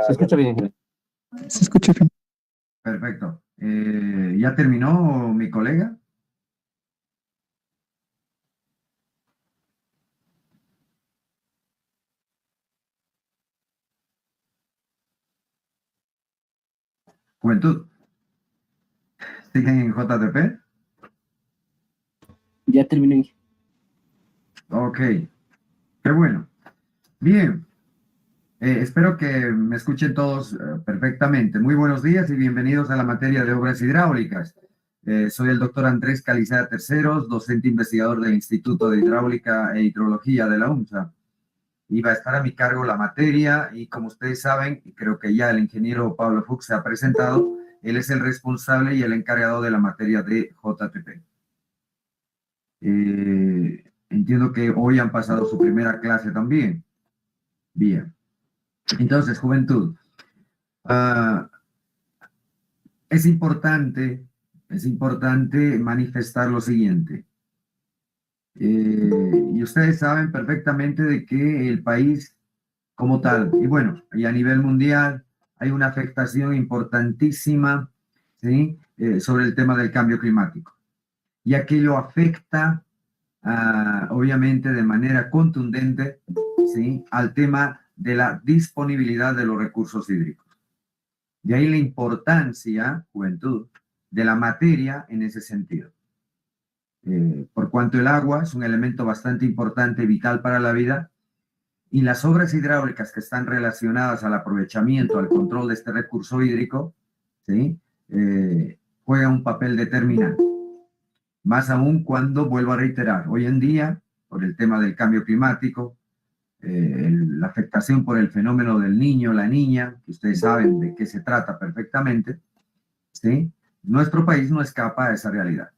Se escucha bien. Se escucha bien. Perfecto. ¿Ya terminó mi colega? Juventud. ¿Siguen en JTP? Ya terminé. Ok. Qué bueno. Bien. Espero que me escuchen todos perfectamente. Muy buenos días y bienvenidos a la materia de obras hidráulicas. Soy el doctor Andrés Calizada Terceros, docente investigador del Instituto de Hidráulica e Hidrología de la UNSA. Iba a estar a mi cargo la materia y como ustedes saben, y creo que ya el ingeniero Pablo Fuchs se ha presentado, él es el responsable y el encargado de la materia de JTP. Entiendo que hoy han pasado su primera clase también. Bien. Entonces, juventud, es importante manifestar lo siguiente. Y ustedes saben perfectamente de que el país como tal, y bueno, y a nivel mundial, hay una afectación importantísima, ¿sí? Sobre el tema del cambio climático. Y aquello afecta, obviamente, de manera contundente, ¿sí? Al tema de la disponibilidad de los recursos hídricos. De ahí la importancia, juventud, de la materia en ese sentido. Por cuanto el agua es un elemento bastante importante, vital para la vida, y las obras hidráulicas que están relacionadas al aprovechamiento, al control de este recurso hídrico, ¿sí? Juegan un papel determinante. Más aún cuando, vuelvo a reiterar, hoy en día, por el tema del cambio climático, la afectación por el fenómeno del niño, la niña, que ustedes saben de qué se trata perfectamente, ¿sí? Nuestro país no escapa a esa realidad,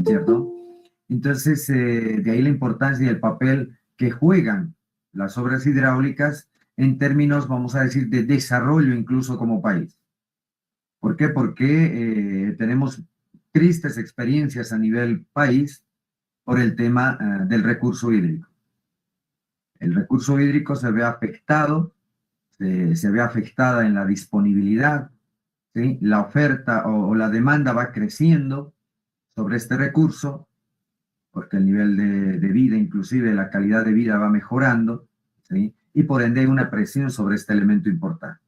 ¿cierto? Entonces, de ahí la importancia y el papel que juegan las obras hidráulicas en términos, vamos a decir, de desarrollo incluso como país. ¿Por qué? Porque tenemos tristes experiencias a nivel país por el tema del recurso hídrico. El recurso hídrico se ve afectado, se ve afectada en la disponibilidad, ¿sí? La oferta o la demanda va creciendo sobre este recurso, porque el nivel de vida, inclusive la calidad de vida va mejorando, ¿sí? Y por ende hay una presión sobre este elemento importante.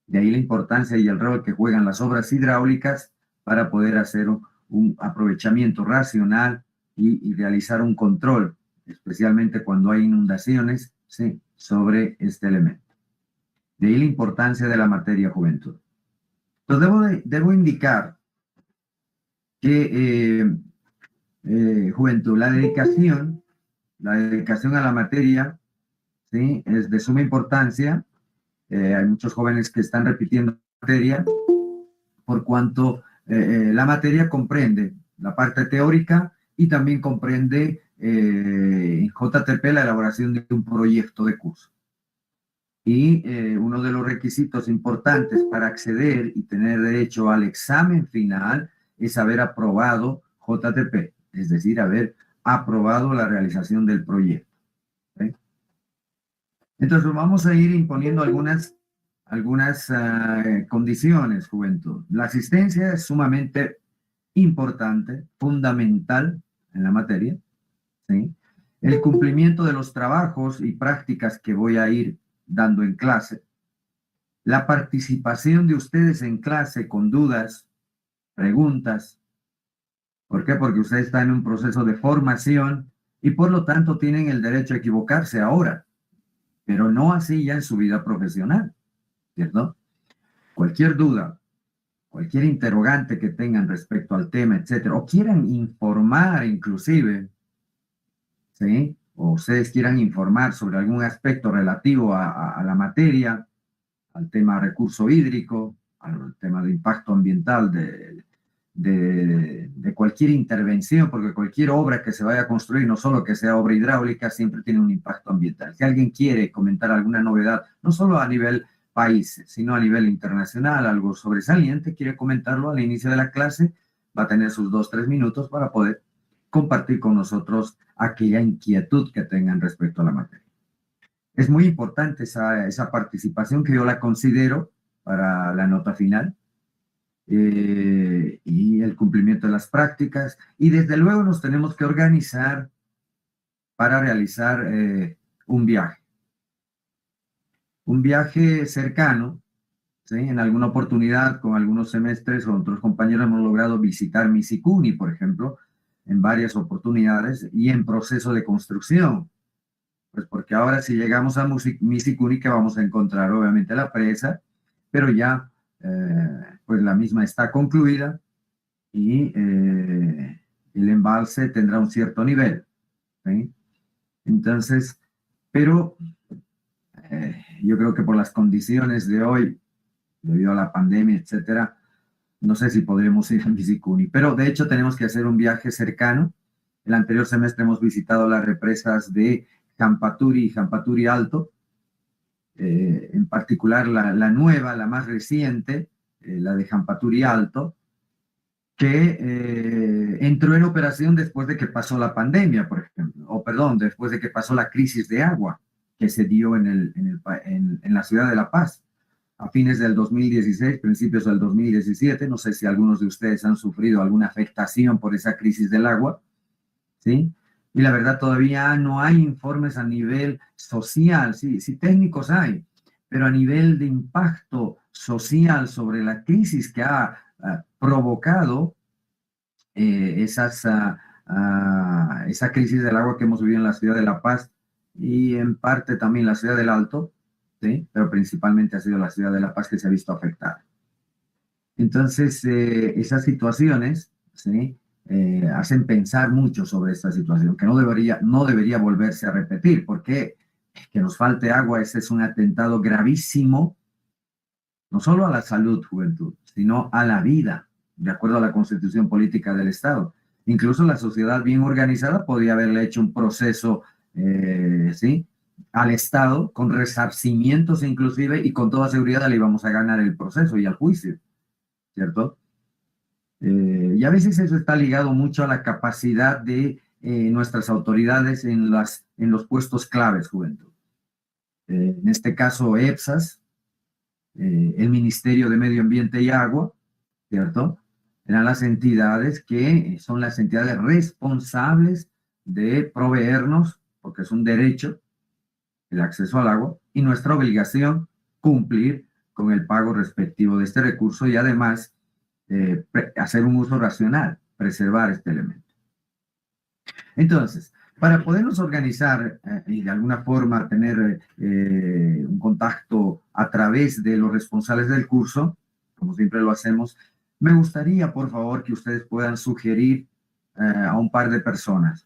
De ahí la importancia y el rol que juegan las obras hidráulicas para poder hacer un aprovechamiento racional y realizar un control, especialmente cuando hay inundaciones, ¿sí? Sobre este elemento. De ahí la importancia de la materia juventud. Entonces debo indicar que juventud, la dedicación a la materia, ¿sí? Es de suma importancia. Hay muchos jóvenes que están repitiendo materia por cuanto la materia comprende la parte teórica y también comprende en JTP la elaboración de un proyecto de curso. Y uno de los requisitos importantes para acceder y tener derecho al examen final es haber aprobado JTP, es decir, haber aprobado la realización del proyecto. ¿Sí? Entonces vamos a ir imponiendo algunas condiciones, juventud. La asistencia es sumamente importante, fundamental en la materia, ¿sí? El cumplimiento de los trabajos y prácticas que voy a ir dando en clase, la participación de ustedes en clase con dudas, preguntas. ¿Por qué? Porque ustedes están en un proceso de formación y por lo tanto tienen el derecho a equivocarse ahora, pero no así ya en su vida profesional, ¿cierto? Cualquier duda, cualquier interrogante que tengan respecto al tema, etcétera, o quieran informar inclusive, ¿sí? O ustedes quieran informar sobre algún aspecto relativo a la materia, al tema recurso hídrico, al tema de impacto ambiental de cualquier intervención, porque cualquier obra que se vaya a construir, no solo que sea obra hidráulica, siempre tiene un impacto ambiental. Si alguien quiere comentar alguna novedad, no solo a nivel país, sino a nivel internacional, algo sobresaliente, quiere comentarlo al inicio de la clase, va a tener sus 2-3 minutos para poder compartir con nosotros aquella inquietud que tengan respecto a la materia. Es muy importante esa participación que yo la considero para la nota final y el cumplimiento de las prácticas. Y desde luego nos tenemos que organizar para realizar un viaje. Un viaje cercano, ¿sí? En alguna oportunidad, con algunos semestres o otros compañeros hemos logrado visitar Misicuni, por ejemplo, en varias oportunidades y en proceso de construcción. Pues porque ahora si llegamos a Misicuni, que vamos a encontrar obviamente la presa, pero ya pues la misma está concluida y el embalse tendrá un cierto nivel, ¿sí? Entonces, pero yo creo que por las condiciones de hoy, debido a la pandemia, etcétera, no sé si podremos ir a Misicuni, pero de hecho tenemos que hacer un viaje cercano. El anterior semestre hemos visitado las represas de Jampaturi y Jampaturi Alto, en particular la nueva, la más reciente, la de Jampaturi Alto, que entró en operación después de que pasó la pandemia, por ejemplo, o perdón, después de que pasó la crisis de agua que se dio en la ciudad de La Paz a fines del 2016, principios del 2017. No sé si algunos de ustedes han sufrido alguna afectación por esa crisis del agua, ¿sí? Y la verdad todavía no hay informes a nivel social, sí, sí técnicos hay, pero a nivel de impacto social sobre la crisis que ha provocado esa crisis del agua que hemos vivido en la ciudad de La Paz y en parte también la ciudad del Alto, ¿sí? Pero principalmente ha sido la ciudad de La Paz que se ha visto afectada. Entonces, esas situaciones, ¿sí? Hacen pensar mucho sobre esta situación, que no debería volverse a repetir, porque que nos falte agua, ese es un atentado gravísimo, no solo a la salud, juventud, sino a la vida, de acuerdo a la constitución política del Estado. Incluso la sociedad bien organizada podría haberle hecho un proceso, ¿sí? Al Estado, con resarcimientos inclusive, y con toda seguridad le íbamos a ganar el proceso y al juicio, ¿cierto? Y a veces eso está ligado mucho a la capacidad de nuestras autoridades en los puestos claves, juventud. En este caso, EPSAS, el Ministerio de Medio Ambiente y Agua, ¿cierto? Eran las entidades que son las entidades responsables de proveernos, porque es un derecho, el acceso al agua, y nuestra obligación cumplir con el pago respectivo de este recurso y además hacer un uso racional, preservar este elemento. Entonces, para podernos organizar y de alguna forma tener un contacto a través de los responsables del curso, como siempre lo hacemos, me gustaría, por favor, que ustedes puedan sugerir a un par de personas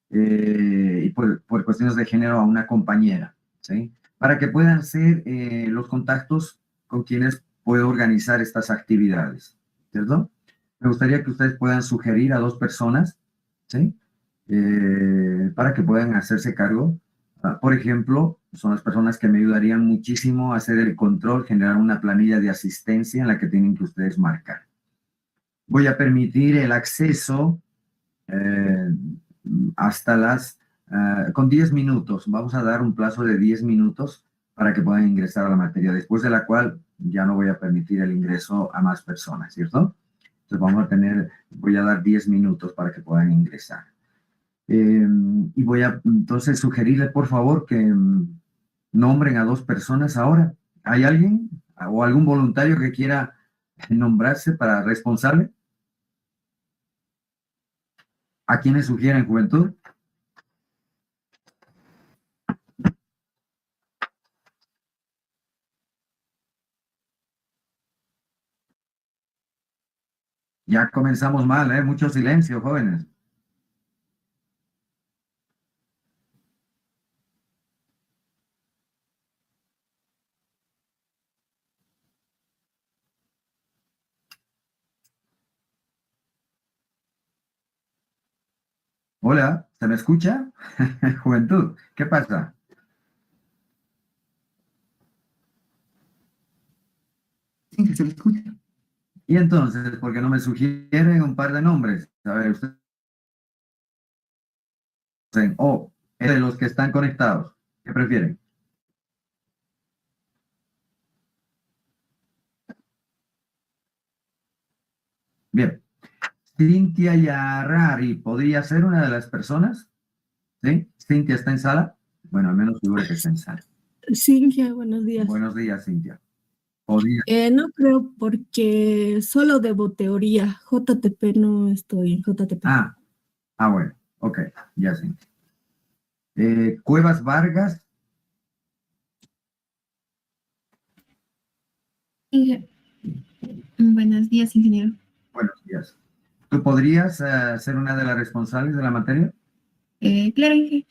y por cuestiones de género a una compañera, ¿sí? Para que puedan ser los contactos con quienes puedo organizar estas actividades, ¿cierto? Me gustaría que ustedes puedan sugerir a dos personas, ¿sí? Para que puedan hacerse cargo. Por ejemplo, son las personas que me ayudarían muchísimo a hacer el control, generar una planilla de asistencia en la que tienen que ustedes marcar. Voy a permitir el acceso eh, hasta con 10 minutos. Vamos a dar un plazo de 10 minutos para que puedan ingresar a la materia, después de la cual ya no voy a permitir el ingreso a más personas, ¿cierto? Entonces voy a dar 10 minutos para que puedan ingresar. Y voy a entonces sugerirle, por favor, que nombren a dos personas ahora. ¿Hay alguien o algún voluntario que quiera nombrarse para responsable? ¿A quiénes sugieren, juventud? Ya comenzamos mal, ¿eh? Mucho silencio, jóvenes. Hola, ¿se me escucha? Juventud, ¿qué pasa? Sí, se le escucha. Y entonces, ¿por qué no me sugieren un par de nombres? A ver, ustedes, o de los que están conectados. ¿Qué prefieren? Bien. Cintia Yarrari, ¿podría ser una de las personas? ¿Sí? ¿Cintia está en sala? Bueno, al menos figura que está en sala. Cintia, buenos días. Buenos días, Cintia. ¿Podría? No creo porque solo debo teoría. JTP no estoy en JTP. Bueno. Ok, ya sí. Cuevas Vargas. Buenos días, ingeniero. Buenos días. ¿Tú podrías ser una de las responsables de la materia? Claro, Inge.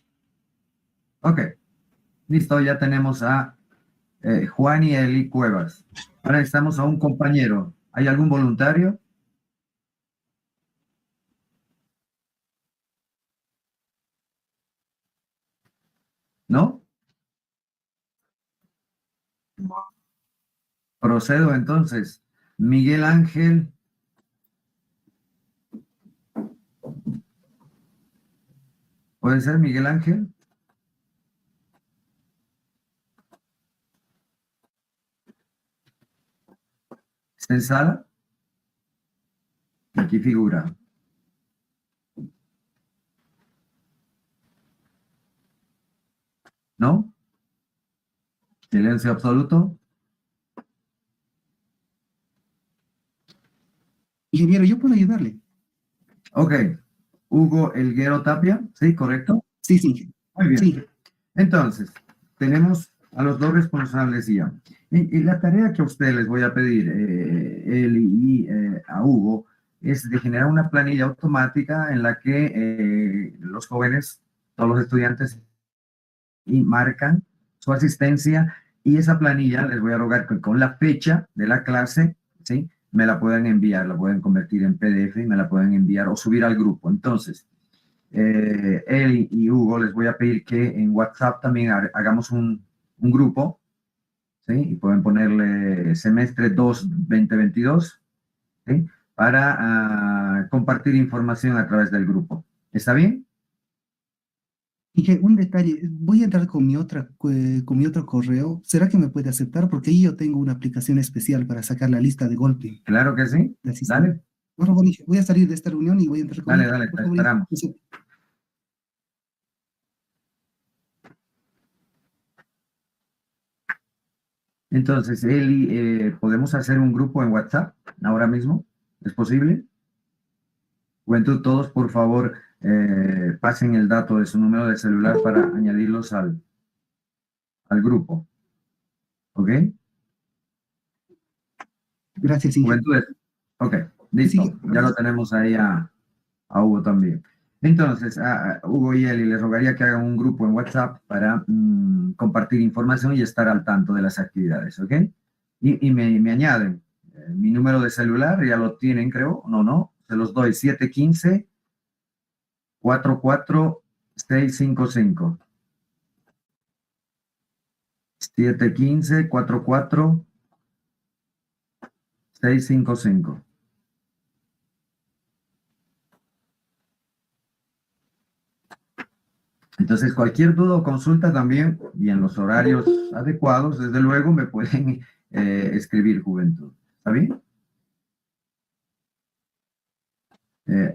Ok, listo, ya tenemos a Juan y Eli Cuevas. Ahora estamos a un compañero. ¿Hay algún voluntario? ¿No? Procedo entonces. Miguel Ángel. ¿Puede ser Miguel Ángel? ¿Está en sala? Aquí figura. ¿No? Silencio absoluto. Ingeniero, yo puedo ayudarle. Ok. Hugo Elguero Tapia. ¿Sí, correcto? Sí, sí. Muy bien. Sí. Entonces, tenemos a los dos responsables ya. Y la tarea que a ustedes les voy a pedir, él y a Hugo, es de generar una planilla automática en la que los jóvenes, todos los estudiantes, y marcan su asistencia y esa planilla les voy a rogar que con la fecha de la clase, ¿sí? Me la puedan enviar, la pueden convertir en PDF y me la pueden enviar o subir al grupo. Entonces, él y Hugo les voy a pedir que en WhatsApp también hagamos un grupo, ¿sí? Y pueden ponerle semestre 2 2022, ¿sí? Para compartir información a través del grupo. ¿Está bien? Y que un detalle, voy a entrar con mi otro correo. ¿Será que me puede aceptar? Porque ahí yo tengo una aplicación especial para sacar la lista de golpe. Claro que sí. de asistentes. Dale, Por favor, Inge, voy a salir de esta reunión y voy a entrar con dale, Inge. dale, Por te favor, esperamos. Inge. Entonces, Eli, ¿podemos hacer un grupo en WhatsApp ahora mismo? ¿Es posible? Juventud, todos, por favor, pasen el dato de su número de celular para añadirlos al grupo. ¿Ok? Gracias, Inge. Juventudes. Ok, listo. Sí, Ya lo tenemos ahí a Hugo también. Entonces, a Hugo y Eli les rogaría que hagan un grupo en WhatsApp para compartir información y estar al tanto de las actividades, ¿ok? Y me añaden mi número de celular, ya lo tienen, creo. No, se los doy, 715-44-655. 715-44-655. Entonces, cualquier duda o consulta también, y en los horarios adecuados, desde luego, me pueden escribir, Juventud. ¿Está bien?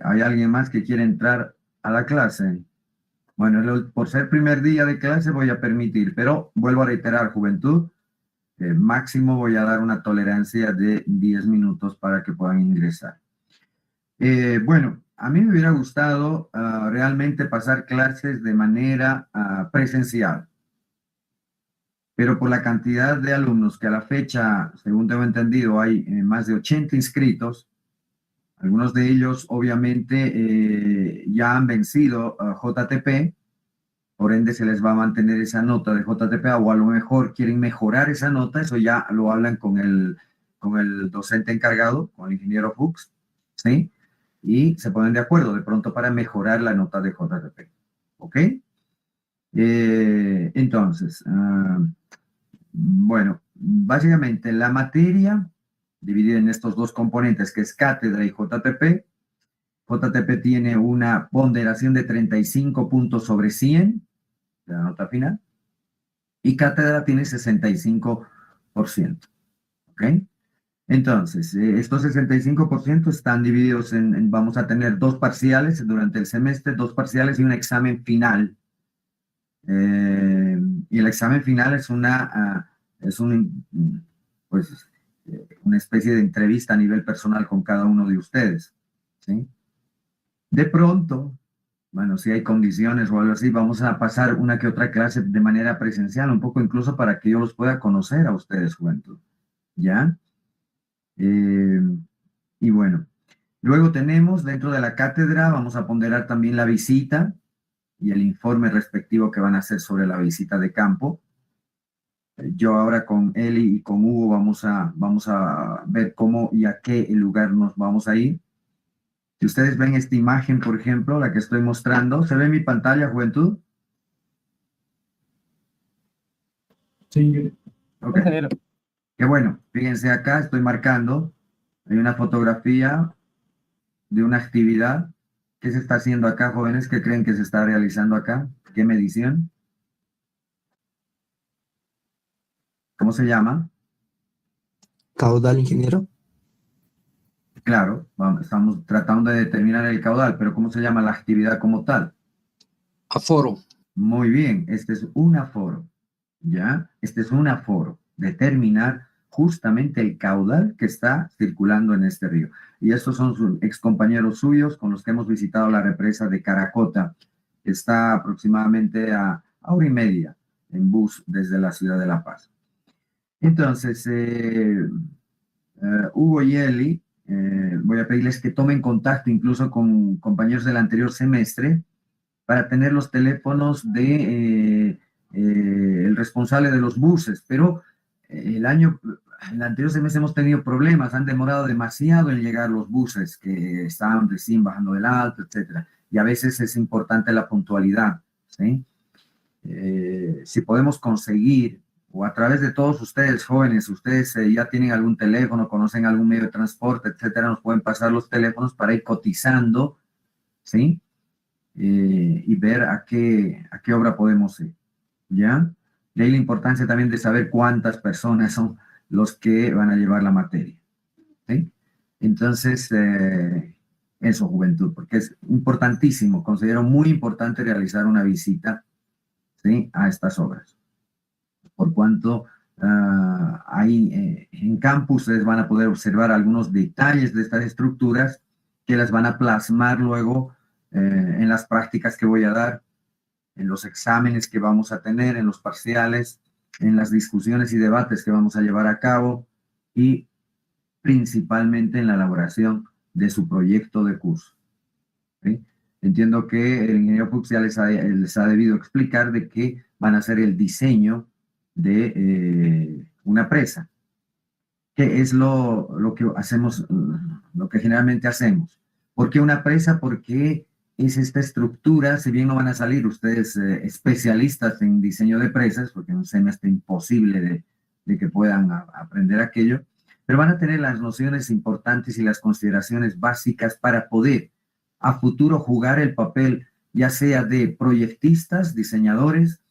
¿Hay alguien más que quiere entrar a la clase? Bueno, por ser primer día de clase voy a permitir, pero vuelvo a reiterar, Juventud, máximo voy a dar una tolerancia de 10 minutos para que puedan ingresar. Bueno, a mí me hubiera gustado realmente pasar clases de manera presencial, pero por la cantidad de alumnos que a la fecha, según tengo entendido, hay más de 80 inscritos, algunos de ellos obviamente ya han vencido JTP, por ende se les va a mantener esa nota de JTP o a lo mejor quieren mejorar esa nota, eso ya lo hablan con el docente encargado, con el ingeniero Fuchs, ¿sí? Y se ponen de acuerdo de pronto para mejorar la nota de JTP, ¿ok? Entonces, bueno, básicamente la materia dividida en estos dos componentes que es cátedra y JTP. JTP tiene una ponderación de 35 puntos sobre 100, la nota final. y cátedra tiene 65%. ¿Ok? Entonces, estos 65% están divididos vamos a tener 2 parciales durante el semestre, 2 parciales y un examen final. Y el examen final es pues, una especie de entrevista a nivel personal con cada uno de ustedes, ¿sí? De pronto, bueno, si hay condiciones o algo así, vamos a pasar una que otra clase de manera presencial, un poco incluso para que yo los pueda conocer a ustedes, juventud, ¿ya? Eh, y bueno, luego tenemos dentro de la cátedra, vamos a ponderar también la visita y el informe respectivo que van a hacer sobre la visita de campo. Yo ahora con Eli y con Hugo vamos a ver cómo y a qué lugar nos vamos a ir. Si ustedes ven esta imagen, por ejemplo, la que estoy mostrando, ¿se ve en mi pantalla, juventud? Sí. Ok. Qué bueno. Fíjense acá, estoy marcando. Hay una fotografía de una actividad. ¿Qué se está haciendo acá, jóvenes? ¿Qué creen que se está realizando acá? ¿Qué medición? ¿Cómo se llama? Caudal, ingeniero. Claro, estamos tratando de determinar el caudal, pero ¿cómo se llama la actividad como tal? Aforo. Muy bien, este es un aforo, ¿ya? Este es un aforo, determinar justamente el caudal que está circulando en este río. Y estos son sus excompañeros suyos con los que hemos visitado la represa de Caracota, que está aproximadamente a hora y media en bus desde la ciudad de La Paz. Entonces, Hugo y Eli, voy a pedirles que tomen contacto incluso con compañeros del anterior semestre para tener los teléfonos de el responsable de los buses, pero el anterior semestre hemos tenido problemas, han demorado demasiado en llegar los buses que estaban recién bajando del alto, etcétera, y a veces es importante la puntualidad, ¿sí? Si podemos conseguir, o a través de todos ustedes jóvenes, ustedes ya tienen algún teléfono, conocen algún medio de transporte, etcétera, nos pueden pasar los teléfonos para ir cotizando, ¿sí? Y ver a qué obra podemos ir, ¿ya? De ahí la importancia también de saber cuántas personas son los que van a llevar la materia, ¿sí? Entonces, eso, juventud, porque es importantísimo, considero muy importante realizar una visita, ¿sí? A estas obras, por cuanto ahí en campus ustedes van a poder observar algunos detalles de estas estructuras que las van a plasmar luego en las prácticas que voy a dar, en los exámenes que vamos a tener, en los parciales, en las discusiones y debates que vamos a llevar a cabo y principalmente en la elaboración de su proyecto de curso, ¿sí? Entiendo que el ingeniero Fuchs ya les ha debido explicar de que van a hacer el diseño de una presa, que es lo que hacemos, lo que generalmente hacemos. ¿Por qué una presa? Porque es esta estructura, si bien no van a salir ustedes especialistas en diseño de presas, porque es un semestre imposible de que puedan aprender aquello, pero van a tener las nociones importantes y las consideraciones básicas para poder a futuro jugar el papel, ya sea de proyectistas, diseñadores,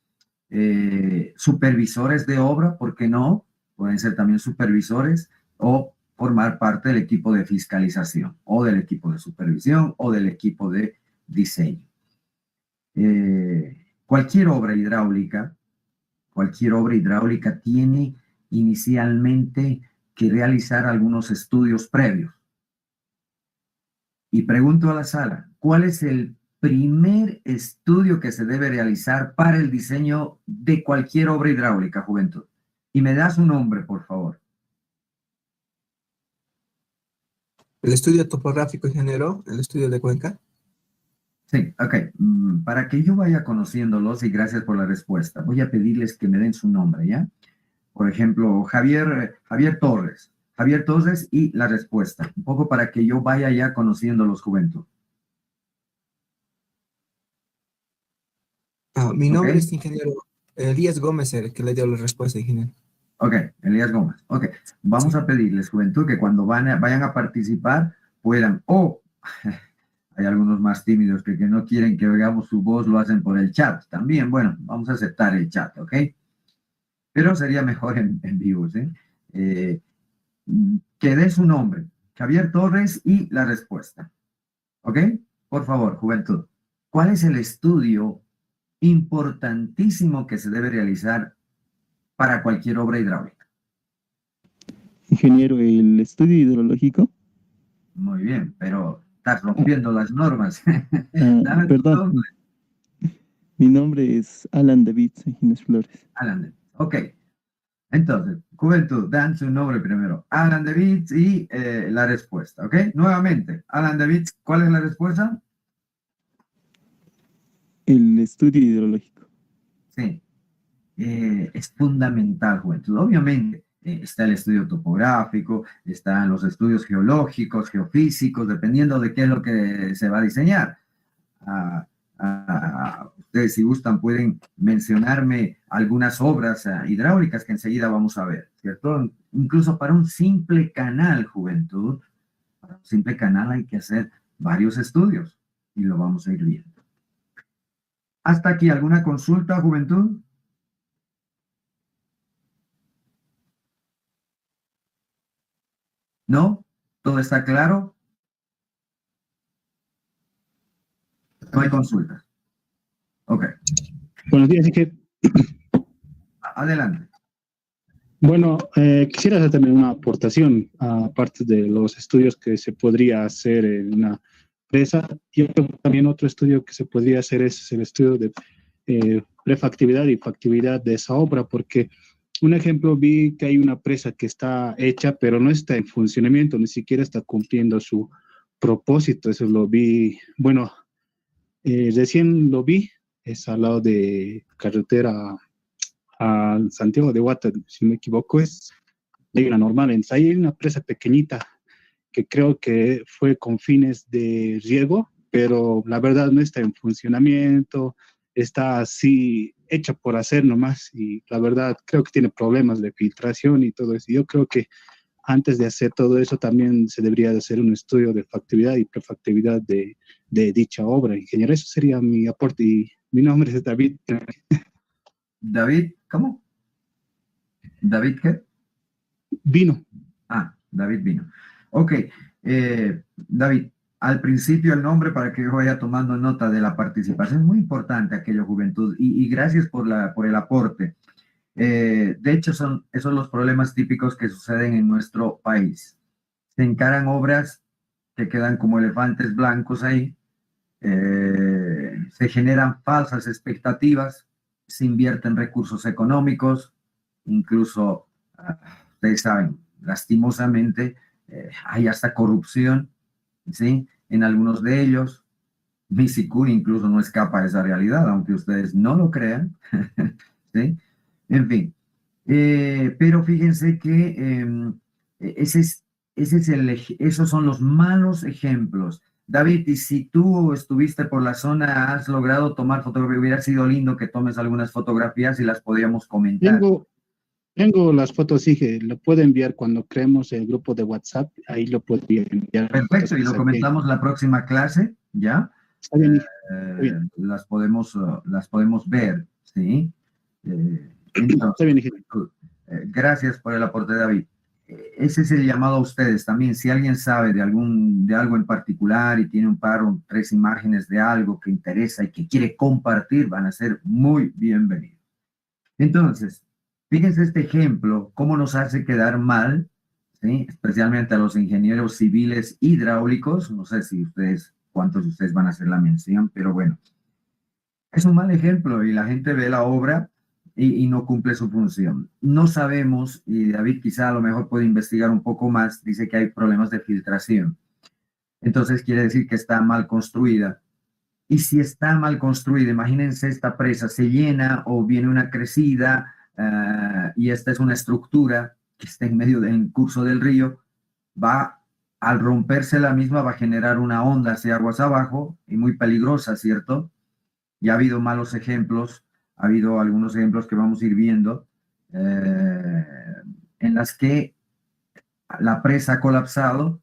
supervisores de obra, ¿por qué no? Pueden ser también supervisores o formar parte del equipo de fiscalización o del equipo de supervisión o del equipo de diseño. Cualquier obra hidráulica tiene inicialmente que realizar algunos estudios previos. Y pregunto a la sala, ¿cuál es el primer estudio que se debe realizar para el diseño de cualquier obra hidráulica, juventud? Y me das un nombre, por favor. El estudio topográfico, ingeniero, el estudio de cuenca. Sí, ok. Para que yo vaya conociéndolos, y gracias por la respuesta, voy a pedirles que me den su nombre, ¿ya? Por ejemplo, Javier Torres. Javier Torres y la respuesta. Un poco para que yo vaya ya conociéndolos, juventud. Mi nombre Ok. es ingeniero Elías Gómez, el que le dio la respuesta, ingeniero. Ok, Elías Gómez. Ok, vamos a pedirles, juventud, que cuando vayan a participar puedan, hay algunos más tímidos que no quieren que oigamos su voz, lo hacen por el chat también. Bueno, vamos a aceptar el chat, ¿ok? pero sería mejor en vivo, ¿sí? Eh, que dé su nombre, Javier Torres, y la respuesta. ¿Ok? Por favor, juventud. ¿Cuál es el estudio importantísimo que se debe realizar para cualquier obra hidráulica? Ingeniero, el estudio hidrológico. Muy bien, pero estás rompiendo las normas. Ah, Dame tu perdón, nombre, mi nombre es Alan David Gines Flores. Alan. Ok, entonces, juventud, dan su nombre primero. Alan David y la respuesta, ¿ok? Nuevamente, Alan David, ¿cuál es la respuesta? El estudio hidrológico. Sí, es fundamental, juventud. Obviamente, está el estudio topográfico, están los estudios geológicos, geofísicos, dependiendo de qué es lo que se va a diseñar. Ustedes, si gustan, pueden mencionarme algunas obras hidráulicas que enseguida vamos a ver, ¿cierto? Incluso para un simple canal, juventud, para un simple canal hay que hacer varios estudios y lo vamos a ir viendo. ¿Hasta aquí alguna consulta, juventud? ¿No? ¿Todo está claro? No hay consultas. Ok, Buenos días, Inge. adelante. Bueno, quisiera hacer también una aportación, aparte de los estudios que se podría hacer en una empresa. Yo creo que también otro estudio que se podría hacer es el estudio de prefactibilidad y factibilidad de esa obra, porque un ejemplo, vi que hay una presa que está hecha, pero no está en funcionamiento, ni siquiera está cumpliendo su propósito. Eso lo vi, bueno, recién lo vi, es al lado de carretera a Santiago de Guata, si no me equivoco, es hay una normal. Entonces, hay una presa pequeñita que creo que fue con fines de riego, pero la verdad no está en funcionamiento, está así hecha por hacer nomás, y la verdad creo que tiene problemas de filtración y todo eso. Yo creo que antes de hacer todo eso también se debería de hacer un estudio de factibilidad y prefactibilidad de dicha obra. Ingeniero, eso sería mi aporte, y mi nombre es David. David, ¿cómo? ¿David qué? Vino. David Vino. Ok, David, al principio el nombre para que yo vaya tomando nota de la participación. Es muy importante aquello, juventud, y gracias por el aporte. De hecho, son esos los problemas típicos que suceden en nuestro país. Se encaran obras que quedan como elefantes blancos ahí, se generan falsas expectativas, se invierten recursos económicos, incluso, ustedes saben, lastimosamente, hay hasta corrupción, ¿sí? En algunos de ellos. Misicuri incluso no escapa de esa realidad, aunque ustedes no lo crean, ¿sí? En fin, pero fíjense que ese es, esos son los malos ejemplos. David, y si tú estuviste por la zona, has logrado tomar fotografías, hubiera sido lindo que tomes algunas fotografías y las podríamos comentar. Tengo las fotos, sí, lo puedo enviar cuando creemos el grupo de WhatsApp, ahí lo podría enviar. Perfecto, y lo comentamos la próxima clase, ¿ya? Está bien, está bien. Las podemos ver, ¿sí? Entonces, Está bien, ingeniero. gracias por el aporte, David. Ese es el llamado a ustedes también. Si alguien sabe de algo en particular y tiene un par o tres imágenes de algo que interesa y que quiere compartir, van a ser muy bienvenidos. Entonces, fíjense este ejemplo, cómo nos hace quedar mal, ¿sí? Especialmente a los ingenieros civiles hidráulicos. No sé si cuántos de ustedes van a hacer la mención, pero bueno, es un mal ejemplo y la gente ve la obra y no cumple su función. No sabemos, y David quizá a lo mejor puede investigar un poco más, dice que hay problemas de filtración. Entonces quiere decir que está mal construida. Y si está mal construida, imagínense esta presa, se llena o viene una crecida y esta es una estructura que está en medio del curso del río, al romperse la misma, va a generar una onda hacia aguas abajo y muy peligrosa, ¿cierto? Ya ha habido malos ejemplos, ha habido algunos ejemplos que vamos a ir viendo, en las que la presa ha colapsado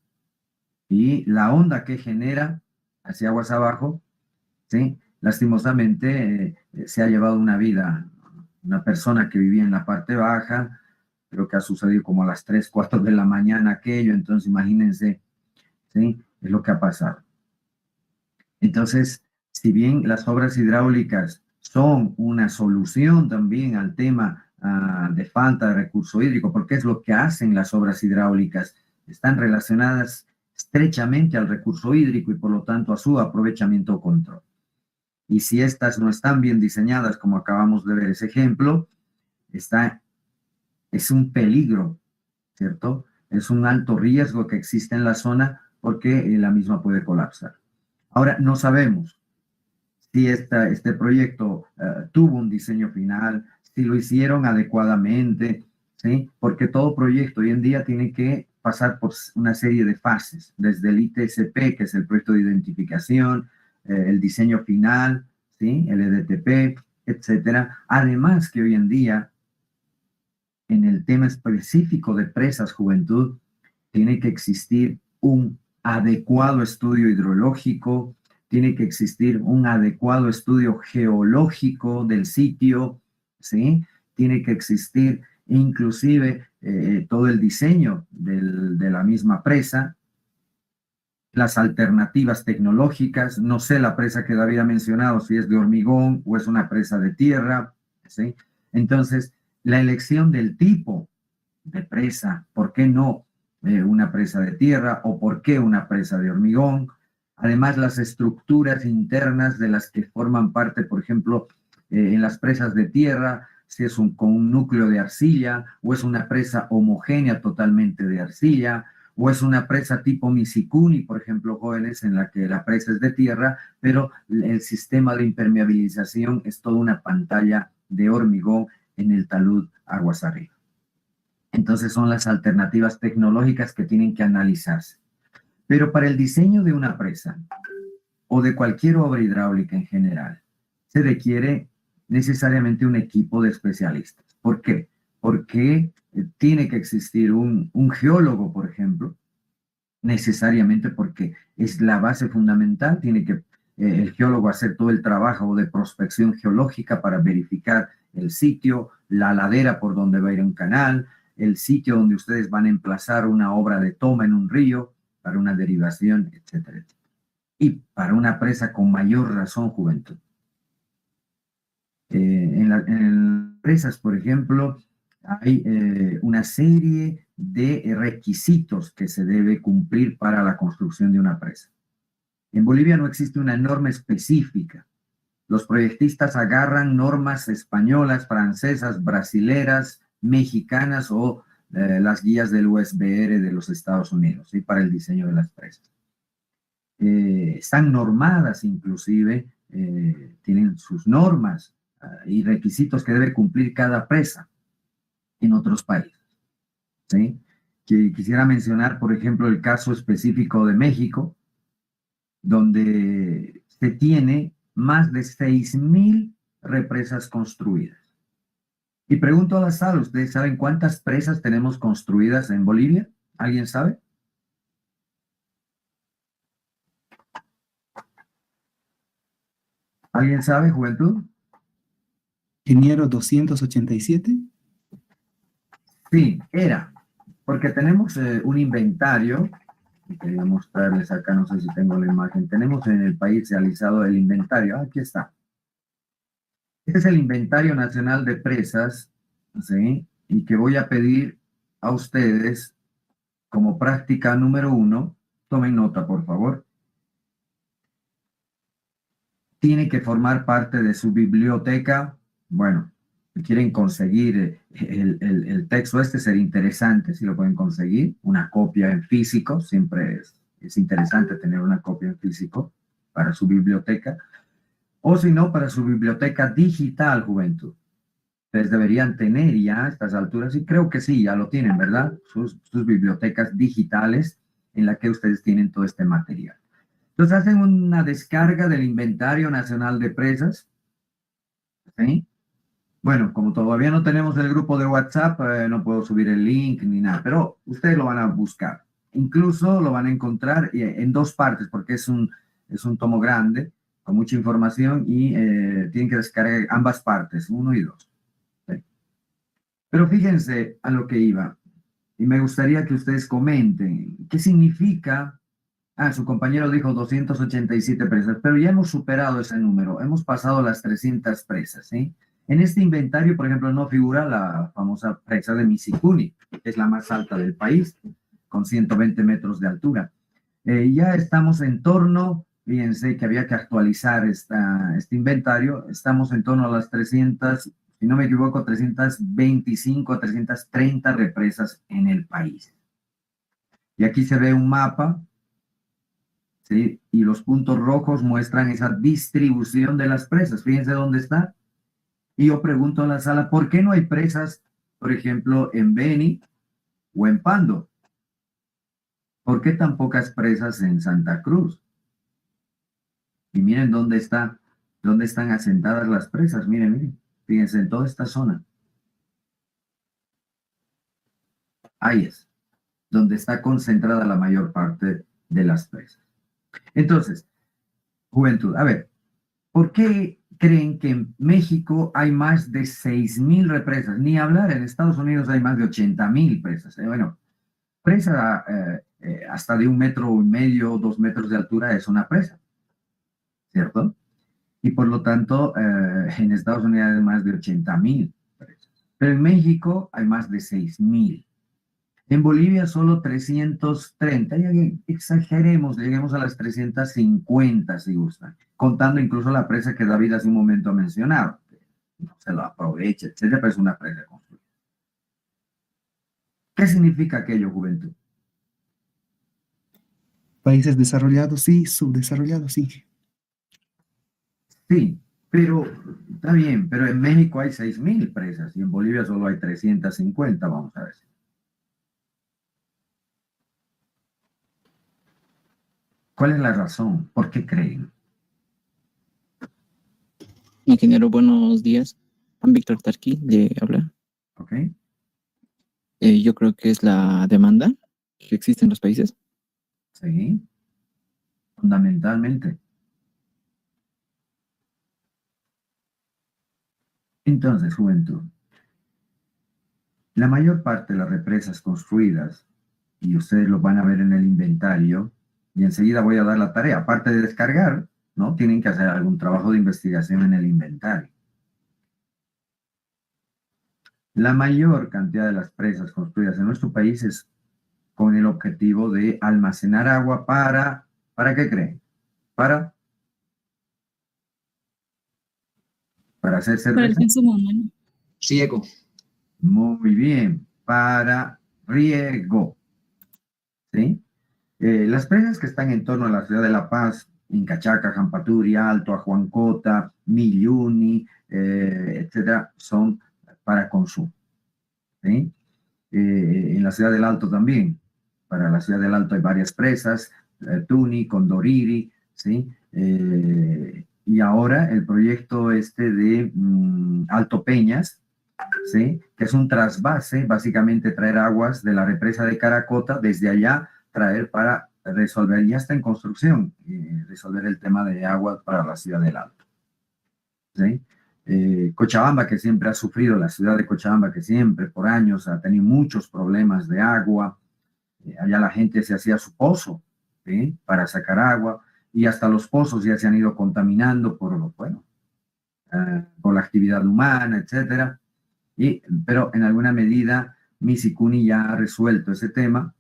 y la onda que genera hacia aguas abajo, ¿sí? Lastimosamente se ha llevado una vida una persona que vivía en la parte baja, creo que ha sucedido como a las 3, 4 de la mañana aquello, entonces imagínense, ¿sí? Es lo que ha pasado. Entonces, si bien las obras hidráulicas son una solución también al tema de falta de recurso hídrico, porque es lo que hacen las obras hidráulicas, están relacionadas estrechamente al recurso hídrico y por lo tanto a su aprovechamiento o control. Y si estas no están bien diseñadas, como acabamos de ver ese ejemplo, es un peligro, ¿cierto? Es un alto riesgo que existe en la zona porque la misma puede colapsar. Ahora, no sabemos si este proyecto tuvo un diseño final, si lo hicieron adecuadamente, ¿sí? Porque todo proyecto hoy en día tiene que pasar por una serie de fases, desde el ITSP, que es el proyecto de identificación, el diseño final, ¿sí? El EDTP, etcétera. Además que hoy en día, en el tema específico de presas juventud, tiene que existir un adecuado estudio hidrológico, tiene que existir un adecuado estudio geológico del sitio, ¿sí? Tiene que existir inclusive todo el diseño de la misma presa, las alternativas tecnológicas, no sé la presa que David ha mencionado, si es de hormigón o es una presa de tierra, ¿sí? Entonces, la elección del tipo de presa, ¿por qué no una presa de tierra o por qué una presa de hormigón? Además, las estructuras internas de las que forman parte, por ejemplo, en las presas de tierra, si es con un núcleo de arcilla o es una presa homogénea totalmente de arcilla, o es una presa tipo Misicuni, por ejemplo, jóvenes, en la que la presa es de tierra, pero el sistema de impermeabilización es toda una pantalla de hormigón en el talud aguas arriba. Entonces son las alternativas tecnológicas que tienen que analizarse. Pero para el diseño de una presa o de cualquier obra hidráulica en general, se requiere necesariamente un equipo de especialistas. ¿Por qué? Porque tiene que existir un geólogo, por ejemplo, necesariamente porque es la base fundamental, tiene que el geólogo hacer todo el trabajo de prospección geológica para verificar el sitio, la ladera por donde va a ir un canal, el sitio donde ustedes van a emplazar una obra de toma en un río para una derivación, etcétera, etcétera. Y para una presa con mayor razón, juventud. En las presas, por ejemplo, hay una serie de requisitos que se debe cumplir para la construcción de una presa. En Bolivia no existe una norma específica. Los proyectistas agarran normas españolas, francesas, brasileras, mexicanas o las guías del USBR de los Estados Unidos, ¿sí? Para el diseño de las presas. Están normadas inclusive, tienen sus normas y requisitos que debe cumplir cada presa en otros países, ¿sí? Que quisiera mencionar, por ejemplo, el caso específico de México, donde se tiene más de 6,000 represas construidas. Y pregunto a la sala, ¿ustedes saben cuántas presas tenemos construidas en Bolivia? ¿Alguien sabe? ¿Alguien sabe, juventud? Ingeniero 287. Sí, era, porque tenemos un inventario, y quería mostrarles acá, no sé si tengo la imagen, tenemos en el país realizado el inventario, aquí está. Este es el inventario nacional de presas, ¿sí? Y que voy a pedir a ustedes como práctica número 1, tomen nota por favor. Tiene que formar parte de su biblioteca. Bueno, si quieren conseguir el texto sería interesante si lo pueden conseguir. Una copia en físico, siempre es interesante tener una copia en físico para su biblioteca. O si no, para su biblioteca digital, juventud. Ustedes deberían tener ya a estas alturas, y creo que sí, ya lo tienen, ¿verdad? Sus bibliotecas digitales en las que ustedes tienen todo este material. Entonces hacen una descarga del Inventario Nacional de Presas, ¿sí? Bueno, como todavía no tenemos el grupo de WhatsApp, no puedo subir el link ni nada, pero ustedes lo van a buscar. Incluso lo van a encontrar en dos partes, porque es un tomo grande, con mucha información, y tienen que descargar ambas partes, 1 y 2. Pero fíjense a lo que iba, y me gustaría que ustedes comenten, ¿qué significa? Su compañero dijo 287 presas, pero ya hemos superado ese número, hemos pasado las 300 presas, ¿sí? En este inventario, por ejemplo, no figura la famosa presa de Misikuni, que es la más alta del país, con 120 metros de altura. Ya estamos en torno, fíjense que había que actualizar este inventario, estamos en torno a las 300, si no me equivoco, 325, 330 represas en el país. Y aquí se ve un mapa, ¿sí? Y los puntos rojos muestran esa distribución de las presas. Fíjense dónde está. Y yo pregunto a la sala, ¿por qué no hay presas, por ejemplo, en Beni o en Pando? ¿Por qué tan pocas presas en Santa Cruz? Y miren dónde están asentadas las presas. Miren, miren. Fíjense en toda esta zona. Ahí es, donde está concentrada la mayor parte de las presas. Entonces, juventud, a ver, ¿por qué creen que en México hay más de 6.000 represas? Ni hablar, en Estados Unidos hay más de 80.000 presas. Bueno, presa hasta de 1,5 metros, 2 metros de altura es una presa, ¿cierto? Y por lo tanto, en Estados Unidos hay más de 80.000 presas. Pero en México hay más de 6.000. En Bolivia solo 330, y exageremos, lleguemos a las 350 si gustan, contando incluso la presa que David hace un momento ha mencionado. No se lo aprovecha, etcétera, pero es una presa construida. ¿Qué significa aquello, juventud? Países desarrollados sí, subdesarrollados sí. Sí, pero está bien, pero en México hay 6.000 presas y en Bolivia solo hay 350, vamos a ver. ¿Cuál es la razón? ¿Por qué creen? Ingeniero, buenos días. Juan Víctor Tarqui le habla. ¿Ok? Yo creo que es la demanda que existe en los países. Sí, fundamentalmente. Entonces, juventud, la mayor parte de las represas construidas, y ustedes lo van a ver en el inventario, y enseguida voy a dar la tarea, aparte de descargar, ¿no? Tienen que hacer algún trabajo de investigación en el inventario. La mayor cantidad de las presas construidas en nuestro país es con el objetivo de almacenar agua ¿para qué creen? Para hacer cerveza. Para el consumo humano. Riego. Muy bien, para riego. ¿Sí? Las presas que están en torno a la ciudad de La Paz, Incachaca, Jampaturi, Alto, Ajuancota, Milluni, etcétera, son para consumo. ¿Sí? En la ciudad del Alto también. Para la ciudad del Alto hay varias presas, Tuni, Condoriri, ¿sí? Y ahora el proyecto de Alto Peñas, ¿sí? Que es un trasvase, básicamente traer aguas de la represa de Caracota, desde allá traer para resolver, ya está en construcción, resolver el tema de agua para la ciudad del Alto. ¿Sí? Cochabamba, que siempre ha sufrido, la ciudad de Cochabamba, que siempre por años ha tenido muchos problemas de agua, allá la gente se hacía su pozo, ¿sí? Para sacar agua, y hasta los pozos ya se han ido contaminando por la actividad humana, etcétera. Pero en alguna medida Misikuni ya ha resuelto ese tema,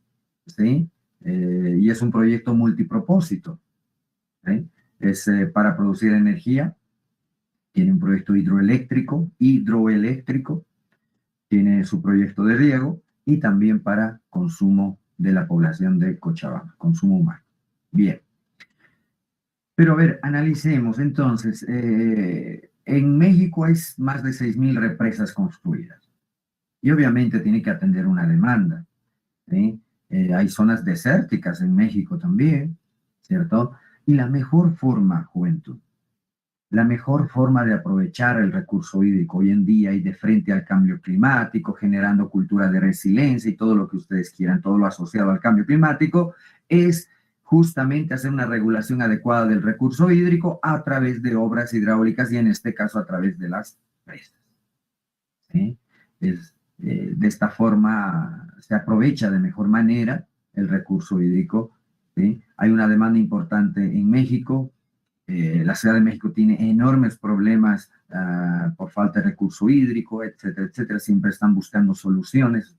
¿sí? Y es un proyecto multipropósito, ¿sí? Es para producir energía, tiene un proyecto hidroeléctrico, tiene su proyecto de riego y también para consumo de la población de Cochabamba, consumo humano. Bien. Pero a ver, analicemos entonces. En México hay más de 6.000 represas construidas y obviamente tiene que atender una demanda, ¿sí? Hay zonas desérticas en México también, ¿cierto? Y la mejor forma, juventud, la mejor forma de aprovechar el recurso hídrico hoy en día y de frente al cambio climático, generando cultura de resiliencia y todo lo que ustedes quieran, todo lo asociado al cambio climático, es justamente hacer una regulación adecuada del recurso hídrico a través de obras hidráulicas y en este caso a través de las presas. ¿Sí? Es de esta forma se aprovecha de mejor manera el recurso hídrico, ¿sí? Hay una demanda importante en México. La Ciudad de México tiene enormes problemas por falta de recurso hídrico, etcétera, etcétera. Siempre están buscando soluciones.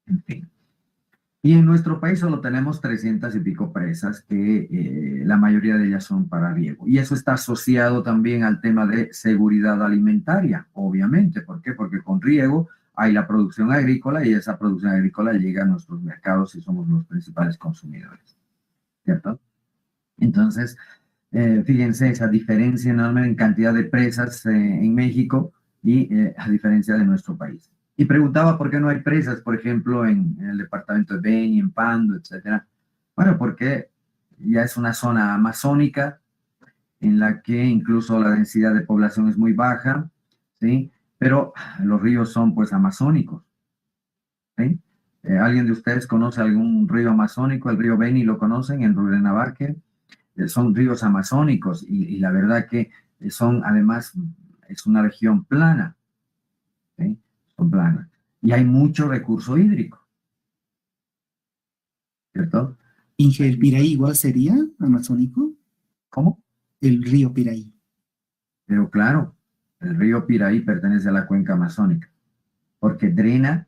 En fin. Y en nuestro país solo tenemos 300 y pico presas, que la mayoría de ellas son para riego. Y eso está asociado también al tema de seguridad alimentaria, obviamente. ¿Por qué? Porque con riego hay la producción agrícola y esa producción agrícola llega a nuestros mercados y somos los principales consumidores, ¿cierto? Entonces, fíjense esa diferencia enorme en cantidad de presas en México y a diferencia de nuestro país. Y preguntaba por qué no hay presas, por ejemplo, en el departamento de Beni, en Pando, etcétera. Bueno, porque ya es una zona amazónica en la que incluso la densidad de población es muy baja, ¿sí? Pero los ríos son pues amazónicos, ¿sí? ¿Alguien de ustedes conoce algún río amazónico? El río Beni, ¿lo conocen? En Rurrenabaque. Son ríos amazónicos y la verdad que son, además, es una región plana, ¿sí? Son planas. Y hay mucho recurso hídrico, ¿cierto? Inge, ¿el Piraí igual sería amazónico? ¿Cómo? El río Piraí. Pero claro, el río Piraí pertenece a la cuenca amazónica, porque drena,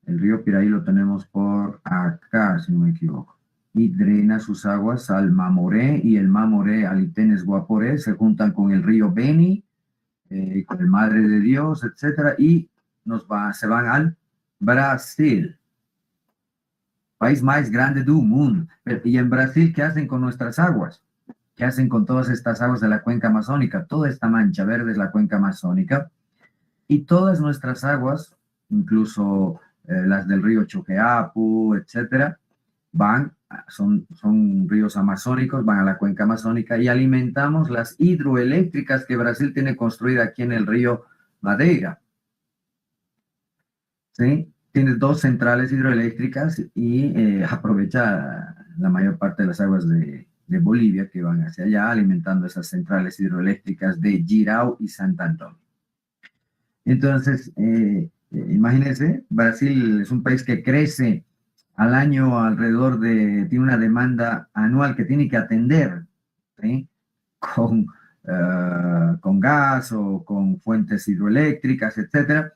el río Piraí lo tenemos por acá, si no me equivoco, y drena sus aguas al Mamoré, y el Mamoré al Itenes Guaporé, se juntan con el río Beni, con el Madre de Dios, etcétera, y se van al Brasil, país más grande del mundo. Y en Brasil, ¿qué hacen con nuestras aguas? ¿Qué hacen con todas estas aguas de la cuenca amazónica? Toda esta mancha verde es la cuenca amazónica, y todas nuestras aguas, incluso las del río Choqueapu, etcétera, son ríos amazónicos, van a la cuenca amazónica y alimentamos las hidroeléctricas que Brasil tiene construida aquí en el río Madeira. ¿Sí? Tiene 2 centrales hidroeléctricas y aprovecha la mayor parte de las aguas de Bolivia que van hacia allá, alimentando esas centrales hidroeléctricas de Jirau y Sant Antonio. Entonces, imagínense, Brasil es un país que crece al año alrededor tiene una demanda anual que tiene que atender, ¿sí? Con gas o con fuentes hidroeléctricas, etcétera.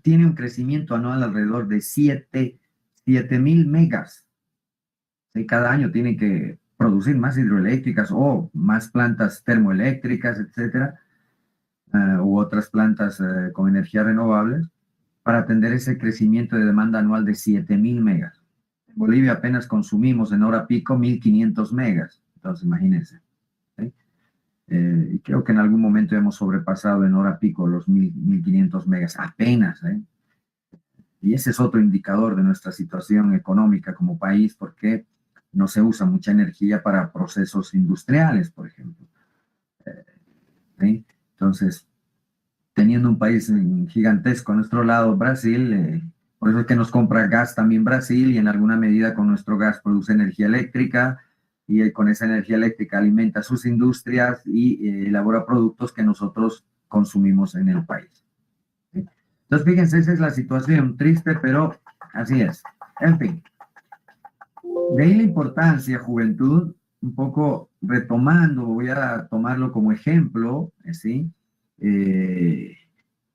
Tiene un crecimiento anual alrededor de 7.000 megas. ¿Sí? Cada año tiene que producir más hidroeléctricas o más plantas termoeléctricas, etcétera, u otras plantas con energías renovables, para atender ese crecimiento de demanda anual de 7.000 megas. En Bolivia apenas consumimos en hora pico 1.500 megas, entonces imagínense. ¿Sí? Y creo que en algún momento hemos sobrepasado en hora pico los 1.500 megas, apenas. Y ese es otro indicador de nuestra situación económica como país, porque no se usa mucha energía para procesos industriales, por ejemplo. ¿Sí? Entonces, teniendo un país gigantesco a nuestro lado, Brasil, por eso es que nos compra gas también Brasil, y en alguna medida con nuestro gas produce energía eléctrica, y con esa energía eléctrica alimenta sus industrias y elabora productos que nosotros consumimos en el país. ¿Sí? Entonces, fíjense, esa es la situación triste, pero así es. En fin, de ahí la importancia, juventud, un poco retomando, voy a tomarlo como ejemplo, ¿sí?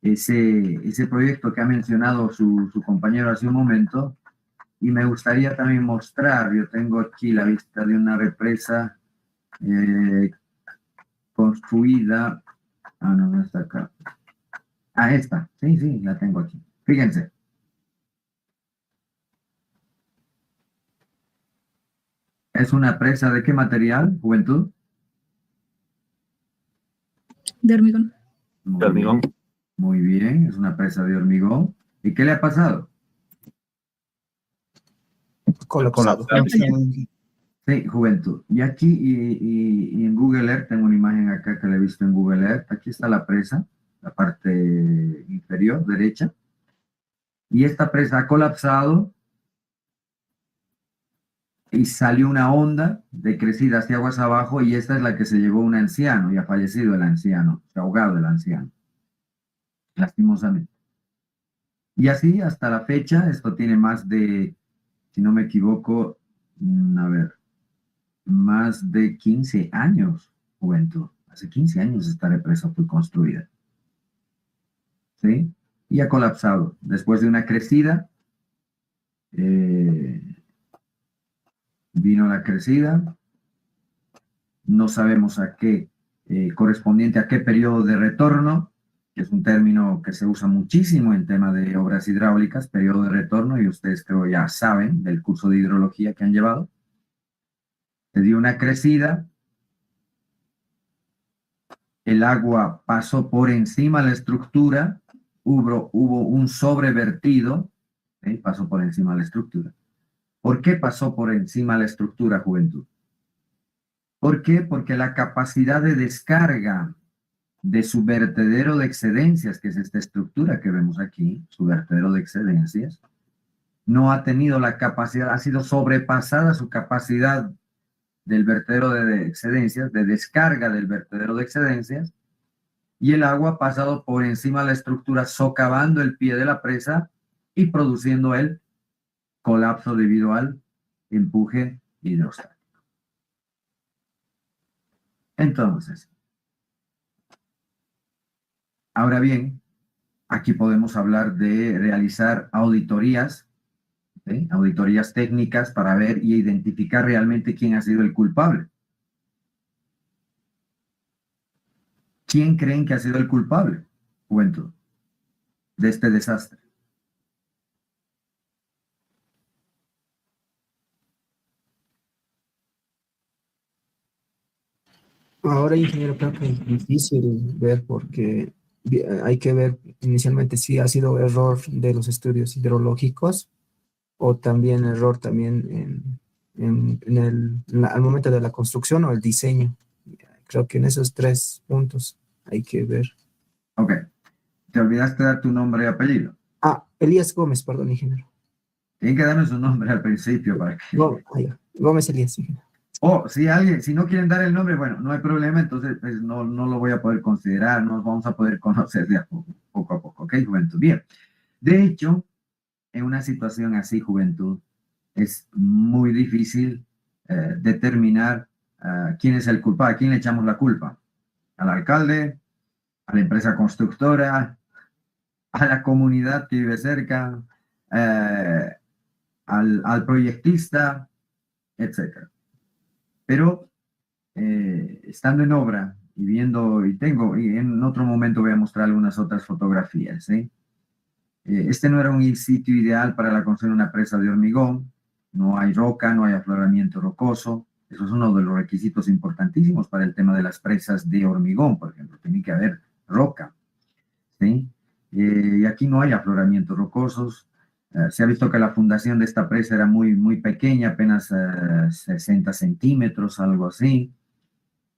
Ese proyecto que ha mencionado su compañero hace un momento, y me gustaría también mostrar, yo tengo aquí la vista de una represa construida, no está acá, esta, sí, la tengo aquí, fíjense. ¿Es una presa de qué material, juventud? De hormigón. De hormigón. Muy bien, es una presa de hormigón. ¿Y qué le ha pasado? Colapsado. Sí, juventud. Y aquí, y en Google Earth, tengo una imagen acá que la he visto en Google Earth. Aquí está la presa, la parte inferior derecha. Y esta presa ha colapsado y salió una onda de crecida hacia aguas abajo, y esta es la que se llevó un anciano, y ha fallecido el anciano, se ha ahogado el anciano, lastimosamente. Y así hasta la fecha, esto tiene más de, si no me equivoco, a ver, más de 15 años, Juventud. Hace 15 años esta represa fue construida. ¿Sí? Y ha colapsado. Después de una crecida, vino la crecida, no sabemos a qué, correspondiente a qué periodo de retorno, que es un término que se usa muchísimo en tema de obras hidráulicas, periodo de retorno, y ustedes creo ya saben del curso de hidrología que han llevado. Se dio una crecida, el agua pasó por encima de la estructura, hubo un sobrevertido, ¿sí? Pasó por encima de la estructura. ¿Por qué pasó por encima de la estructura, Juventud? ¿Por qué? Porque la capacidad de descarga de su vertedero de excedencias, que es esta estructura que vemos aquí, su vertedero de excedencias, no ha tenido la capacidad, ha sido sobrepasada su capacidad del vertedero de excedencias, de descarga del vertedero de excedencias, y el agua ha pasado por encima de la estructura, socavando el pie de la presa y produciendo el colapso debido al empuje hidrostático. Entonces, ahora bien, aquí podemos hablar de realizar auditorías, ¿sí? Auditorías técnicas para ver y identificar realmente quién ha sido el culpable. ¿Quién creen que ha sido el culpable, Juventud, de este desastre? Ahora, ingeniero, creo que es difícil ver porque hay que ver inicialmente si ha sido error de los estudios hidrológicos o también error también al momento de la construcción o el diseño. Creo que en esos tres puntos hay que ver. Ok. ¿Te olvidaste de dar tu nombre y apellido? Ah, Elías Gómez, perdón, ingeniero. Tienen que darme su nombre al principio para que... Gómez Elías, ingeniero. O si no quieren dar el nombre, bueno, no hay problema, entonces pues, no lo voy a poder considerar, nos vamos a poder conocer de a poco a poco, ¿ok, Juventud? Bien, de hecho, en una situación así, Juventud, es muy difícil determinar quién es el culpable, a quién le echamos la culpa, al alcalde, a la empresa constructora, a la comunidad que vive cerca, al proyectista, etcétera. Pero estando en obra y viendo, y en otro momento voy a mostrar algunas otras fotografías, ¿sí? Este no era un sitio ideal para la construcción de una presa de hormigón, no hay roca, no hay afloramiento rocoso, eso es uno de los requisitos importantísimos para el tema de las presas de hormigón, por ejemplo, tiene que haber roca, ¿sí? Y aquí no hay afloramientos rocosos. Se ha visto que la fundación de esta presa era muy pequeña, apenas 60 centímetros, algo así.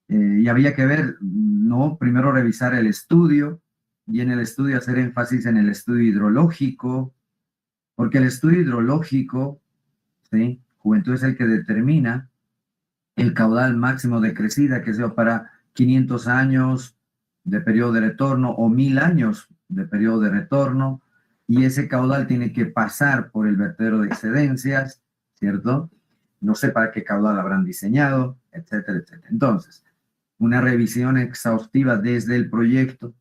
Y había que ver, no, primero revisar el estudio y en el estudio hacer énfasis en el estudio hidrológico, porque el estudio hidrológico, ¿sí? Juventud, es el que determina el caudal máximo de crecida, que sea para 500 años de periodo de retorno o 1000 años de periodo de retorno, y ese caudal tiene que pasar por el vertedero de excedencias, ¿cierto? No sé para qué caudal habrán diseñado, etcétera, etcétera. Entonces, una revisión exhaustiva desde el proyecto.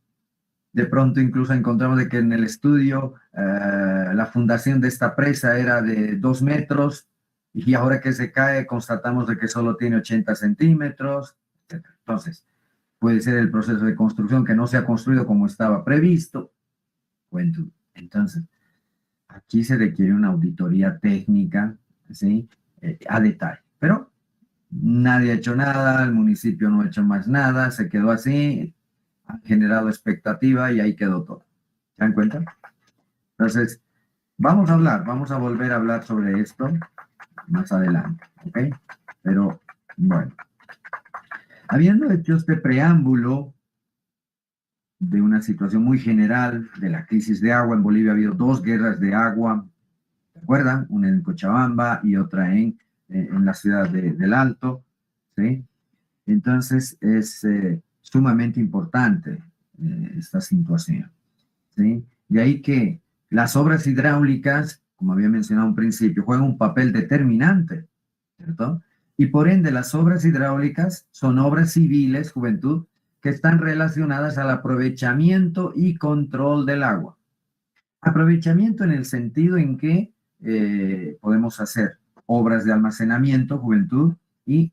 De pronto incluso encontramos de que en el estudio la fundación de esta presa era de 2 metros y ahora que se cae constatamos de que solo tiene 80 centímetros, etc. Entonces, puede ser el proceso de construcción que no se ha construido como estaba previsto. Entonces, aquí se requiere una auditoría técnica, ¿sí? A detalle. Pero nadie ha hecho nada, el municipio no ha hecho más nada, se quedó así, han generado expectativa y ahí quedó todo. ¿Se dan cuenta? Entonces, vamos a volver a hablar sobre esto más adelante, ¿ok? Pero, bueno, habiendo hecho este preámbulo de una situación muy general de la crisis de agua, en Bolivia ha habido 2 guerras de agua, ¿se acuerdan? Una en Cochabamba y otra en la ciudad del Alto, ¿sí? Entonces, es sumamente importante esta situación, ¿sí? De ahí que Las obras hidráulicas, como había mencionado en un principio, juegan un papel determinante, ¿cierto? Y por ende, las obras hidráulicas son obras civiles, juventud, que están relacionadas al aprovechamiento y control del agua. Aprovechamiento en el sentido en que podemos hacer obras de almacenamiento, juventud, y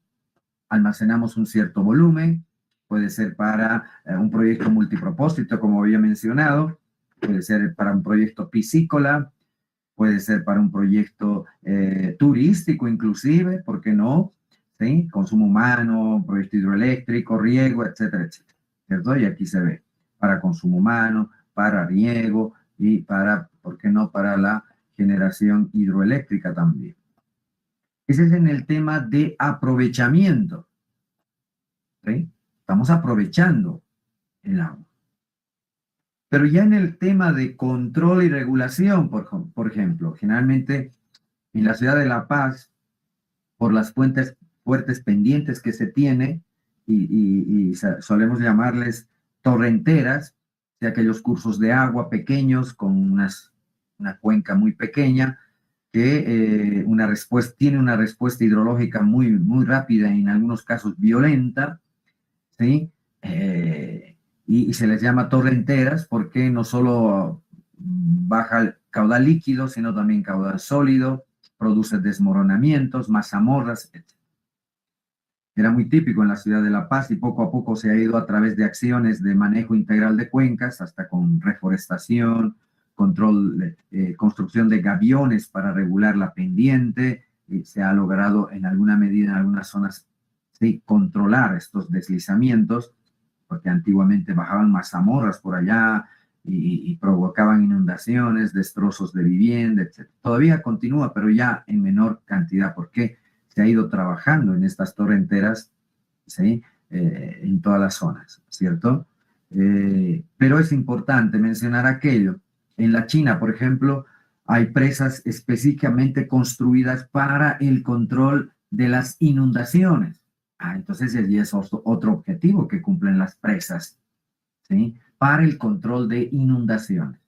almacenamos un cierto volumen, puede ser para un proyecto multipropósito, como había mencionado, puede ser para un proyecto piscícola, puede ser para un proyecto turístico inclusive, ¿por qué no? ¿Sí? Consumo humano, proyecto hidroeléctrico, riego, etcétera, etcétera, ¿cierto? Y aquí se ve para consumo humano, para riego y para, ¿por qué no?, para la generación hidroeléctrica también. Ese es en el tema de aprovechamiento, ¿sí? Estamos aprovechando el agua. Pero ya en el tema de control y regulación, por ejemplo, generalmente en la ciudad de La Paz, por las fuertes pendientes que se tiene, y solemos llamarles torrenteras, o sea, aquellos cursos de agua pequeños con una cuenca muy pequeña, que tiene una respuesta hidrológica muy, muy rápida y en algunos casos violenta, ¿sí? Y se les llama torrenteras porque no solo baja el caudal líquido, sino también caudal sólido, produce desmoronamientos, mazamorras, etc. Era muy típico en la ciudad de La Paz y poco a poco se ha ido a través de acciones de manejo integral de cuencas, hasta con reforestación, control, construcción de gaviones para regular la pendiente, y se ha logrado en alguna medida en algunas zonas, sí, controlar estos deslizamientos, porque antiguamente bajaban mazamorras por allá y provocaban inundaciones, destrozos de vivienda, etc. Todavía continúa, pero ya en menor cantidad, porque se ha ido trabajando en estas torrenteras, ¿sí? En todas las zonas, ¿cierto? Pero es importante mencionar aquello. En la China, por ejemplo, hay presas específicamente construidas para el control de las inundaciones. Entonces allí es otro objetivo que cumplen las presas, ¿sí? Para el control de inundaciones.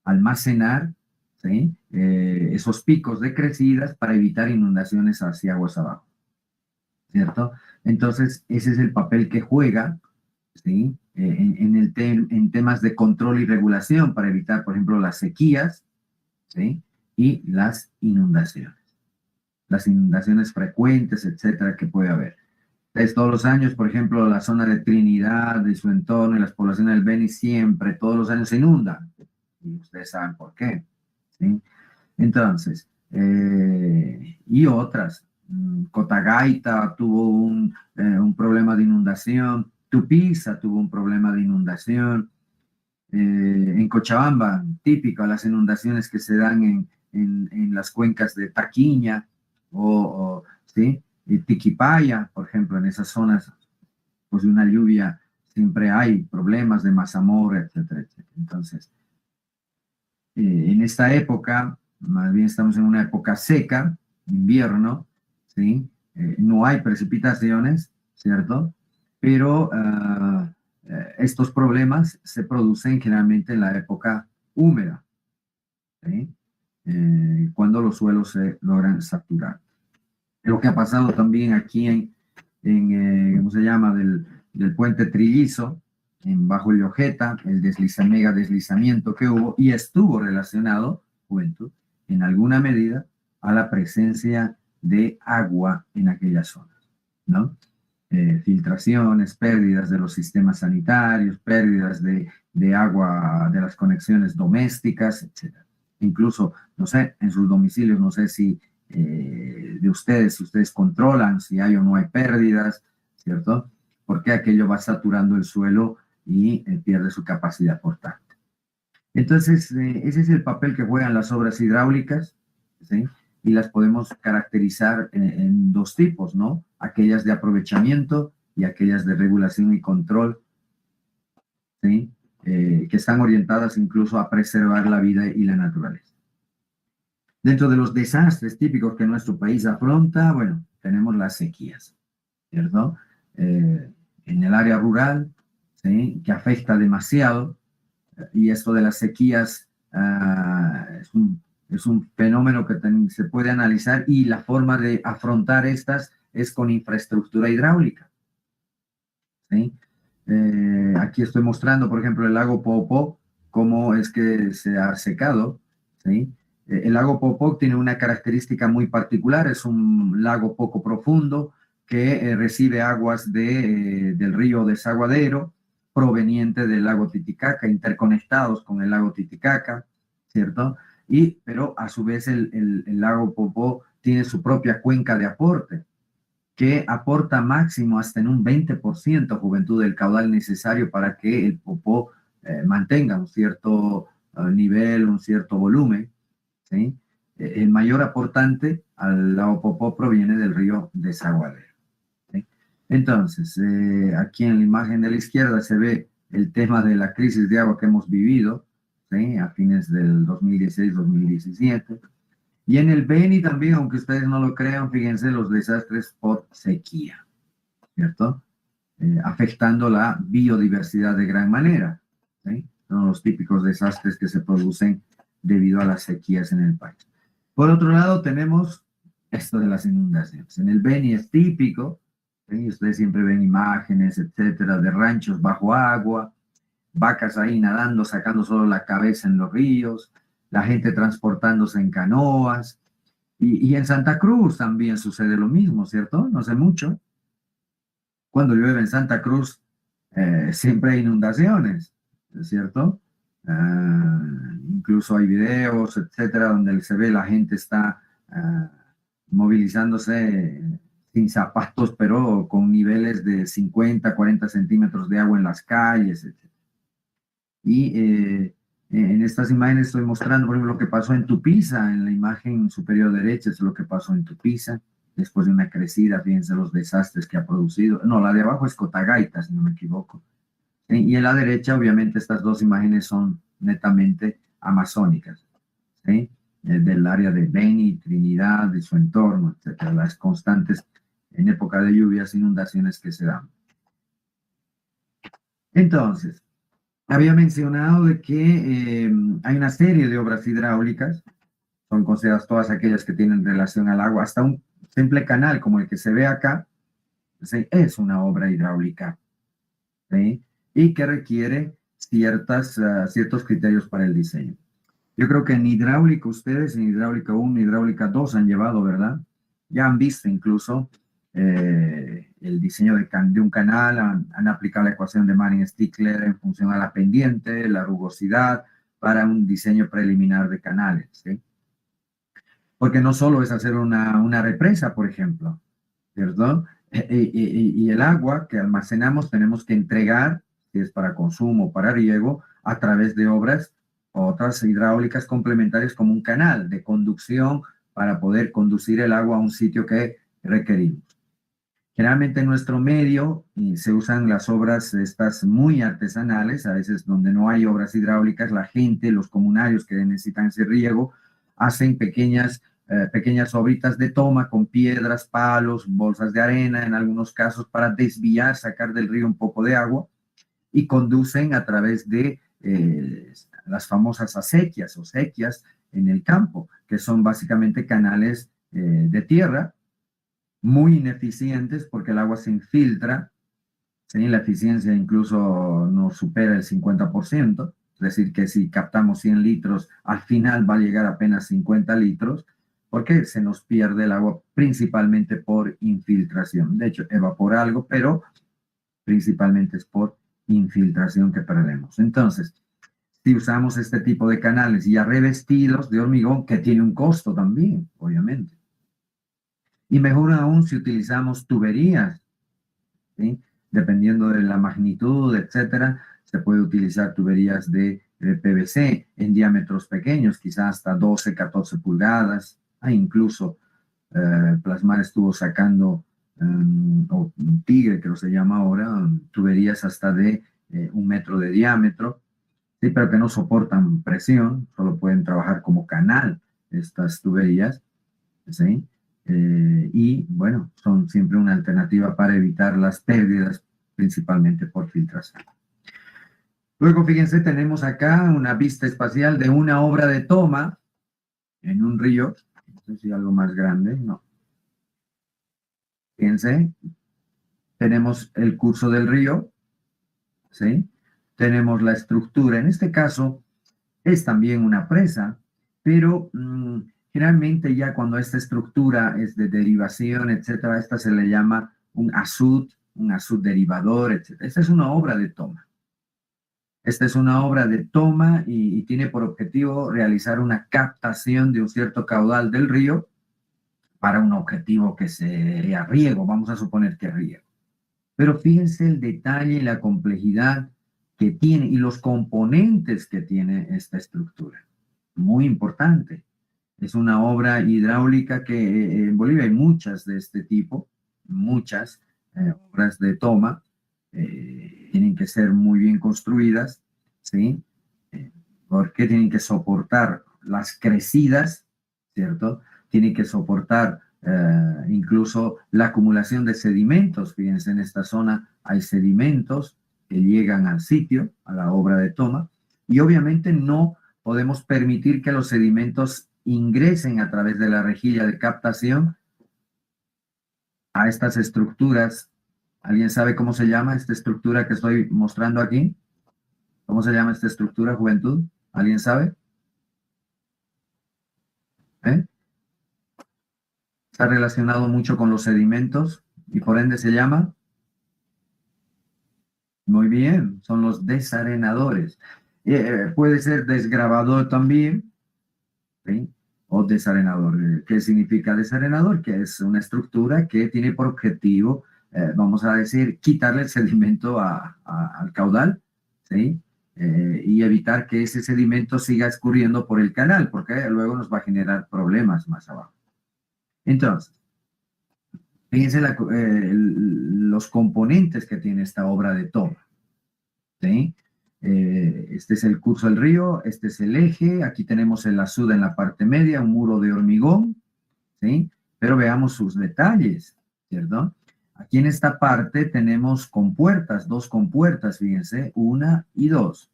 Almacenar, ¿sí? Esos picos de crecidas para evitar inundaciones hacia aguas abajo, ¿cierto? Entonces, ese es el papel que juega, ¿sí? En temas de control y regulación para evitar, por ejemplo, las sequías, ¿sí? Y las inundaciones frecuentes, etcétera, que puede haber. Entonces, todos los años, por ejemplo, la zona de Trinidad y su entorno y las poblaciones del Beni siempre, todos los años se inundan. Y ustedes saben por qué, ¿sí? Entonces, y otras. Cotagaita tuvo un problema de inundación, Tupiza tuvo un problema de inundación, en Cochabamba, típico, las inundaciones que se dan en las cuencas de Taquiña, ¿sí? Y Tiquipaya, por ejemplo, en esas zonas, pues de una lluvia siempre hay problemas de mazamorra, etcétera, etcétera. Entonces, en esta época, más bien estamos en una época seca, invierno, ¿sí? No hay precipitaciones, ¿cierto? Pero estos problemas se producen generalmente en la época húmeda, ¿sí? Cuando los suelos se logran saturar. Lo que ha pasado también aquí ¿cómo se llama? Del puente Trillizo, bajo el Llojeta, el mega deslizamiento que hubo, y estuvo relacionado, juventud, en alguna medida, a la presencia de agua en aquellas zonas, ¿no? Filtraciones, pérdidas de los sistemas sanitarios, pérdidas de agua de las conexiones domésticas, etc. Incluso, no sé, en sus domicilios, no sé si de ustedes, si ustedes controlan si hay o no hay pérdidas, ¿cierto? Porque aquello va saturando el suelo y pierde su capacidad portante. Entonces, ese es el papel que juegan las obras hidráulicas, ¿sí? Y las podemos caracterizar en dos tipos, ¿no? Aquellas de aprovechamiento y aquellas de regulación y control, ¿sí? Que están orientadas incluso a preservar la vida y la naturaleza. Dentro de los desastres típicos que nuestro país afronta, bueno, tenemos las sequías, ¿cierto? En el área rural, ¿sí? Que afecta demasiado, y esto de las sequías es un fenómeno que se puede analizar y la forma de afrontar estas es con infraestructura hidráulica. ¿Sí? Aquí estoy mostrando, por ejemplo, el lago Poopó, cómo es que se ha secado. ¿Sí? El lago Poopó tiene una característica muy particular, es un lago poco profundo que recibe aguas del río Desaguadero, proveniente del lago Titicaca, interconectados con el lago Titicaca, ¿cierto? Pero a su vez el lago Poopó tiene su propia cuenca de aporte, que aporta máximo hasta en un 20% juventud del caudal necesario para que el Poopó mantenga un cierto nivel, un cierto volumen, ¿sí? El mayor aportante al lago Poopó proviene del río Desaguadero. ¿Sí? Entonces, aquí en la imagen de la izquierda se ve el tema de la crisis de agua que hemos vivido, ¿sí? A fines del 2016-2017. Y en el Beni también, aunque ustedes no lo crean, fíjense los desastres por sequía, ¿cierto? Afectando la biodiversidad de gran manera, ¿sí? Son los típicos desastres que se producen debido a las sequías en el país. Por otro lado, tenemos esto de las inundaciones. En el Beni es típico, ¿sí? Ustedes siempre ven imágenes, etcétera, de ranchos bajo agua, vacas ahí nadando, sacando solo la cabeza en los ríos, la gente transportándose en canoas. Y en Santa Cruz también sucede lo mismo, ¿cierto? No sé mucho. Cuando llueve en Santa Cruz, siempre hay inundaciones, ¿cierto? Incluso hay videos, etcétera, donde se ve la gente está movilizándose sin zapatos, pero con niveles de 50, 40 centímetros de agua en las calles, etcétera. Y en estas imágenes estoy mostrando, por ejemplo, lo que pasó en Tupiza. En la imagen superior derecha es lo que pasó en Tupiza, después de una crecida. Fíjense los desastres que ha producido. No, la de abajo es Cotagaita, si no me equivoco. Y en la derecha, obviamente, estas dos imágenes son netamente amazónicas, ¿sí? Del área de Beni, Trinidad, de su entorno, etcétera. Las constantes en época de lluvias, inundaciones que se dan. Entonces, había mencionado de que hay una serie de obras hidráulicas, son consideradas todas aquellas que tienen relación al agua, hasta un simple canal como el que se ve acá, ¿sí? Es una obra hidráulica, ¿sí? Y que requiere ciertos criterios para el diseño. Yo creo que en hidráulica ustedes, en hidráulica 1, hidráulica 2 han llevado, ¿verdad? Ya han visto incluso el diseño de un canal, han aplicado la ecuación de Manning-Stickler en función a la pendiente, la rugosidad, para un diseño preliminar de canales, ¿sí? Porque no solo es hacer una represa, por ejemplo, ¿cierto? Y el agua que almacenamos tenemos que entregar, si es para consumo o para riego, a través de otras hidráulicas complementarias como un canal de conducción para poder conducir el agua a un sitio que requerimos. Generalmente en nuestro medio se usan las obras estas muy artesanales, a veces donde no hay obras hidráulicas, la gente, los comunarios que necesitan ese riego, hacen pequeñas obritas de toma con piedras, palos, bolsas de arena, en algunos casos para desviar, sacar del río un poco de agua, y conducen a través de las famosas acequias o sequias en el campo, que son básicamente canales de tierra, muy ineficientes porque el agua se infiltra, ¿sí? La eficiencia incluso no supera el 50%, es decir, que si captamos 100 litros, al final va a llegar apenas 50 litros, porque se nos pierde el agua principalmente por infiltración. De hecho, evapora algo, pero principalmente es por infiltración que perdemos. Entonces, si usamos este tipo de canales ya revestidos de hormigón, que tiene un costo también, obviamente. Y mejor aún si utilizamos tuberías, ¿sí? Dependiendo de la magnitud, etcétera, se puede utilizar tuberías de PVC en diámetros pequeños, quizás hasta 12, 14 pulgadas. Incluso Plasmar estuvo sacando, o Tigre creo se llama ahora, tuberías hasta de 1 metro de diámetro, ¿sí? Pero que no soportan presión, solo pueden trabajar como canal estas tuberías, ¿sí? Y bueno, son siempre una alternativa para evitar las pérdidas, principalmente por filtración. Luego, fíjense, tenemos acá una vista espacial de una obra de toma en un río. No sé si algo más grande, no. Fíjense, tenemos el curso del río, ¿sí? Tenemos la estructura. En este caso, es también una presa, pero generalmente ya cuando esta estructura es de derivación, etcétera, esta se le llama un azud derivador, etcétera. Esta es una obra de toma. Esta es una obra de toma y tiene por objetivo realizar una captación de un cierto caudal del río para un objetivo que sería riego, vamos a suponer que riego. Pero fíjense el detalle y la complejidad que tiene y los componentes que tiene esta estructura. Muy importante. Es una obra hidráulica que en Bolivia hay muchas de este tipo, muchas obras de toma. Tienen que ser muy bien construidas, ¿sí? Porque tienen que soportar las crecidas, ¿cierto? Tienen que soportar incluso la acumulación de sedimentos. Fíjense, en esta zona hay sedimentos que llegan al sitio, a la obra de toma, y obviamente no podemos permitir que los sedimentos ingresen a través de la rejilla de captación a estas estructuras. ¿Alguien sabe cómo se llama esta estructura que estoy mostrando aquí? ¿Cómo se llama esta estructura, juventud? ¿Alguien sabe? Está relacionado mucho con los sedimentos y por ende se llama. Muy bien, son los desarenadores. Puede ser desgravador también, ¿sí? O desarenador. ¿Qué significa desarenador? Que es una estructura que tiene por objetivo, vamos a decir, quitarle el sedimento al caudal, ¿sí? Y evitar que ese sedimento siga escurriendo por el canal, porque luego nos va a generar problemas más abajo. Entonces, fíjense los componentes que tiene esta obra de toma, ¿sí? Este es el curso del río, este es el eje, aquí tenemos el azud en la parte media, un muro de hormigón, ¿sí? Pero veamos sus detalles, ¿cierto? Aquí en esta parte tenemos compuertas, dos compuertas, fíjense, una y dos.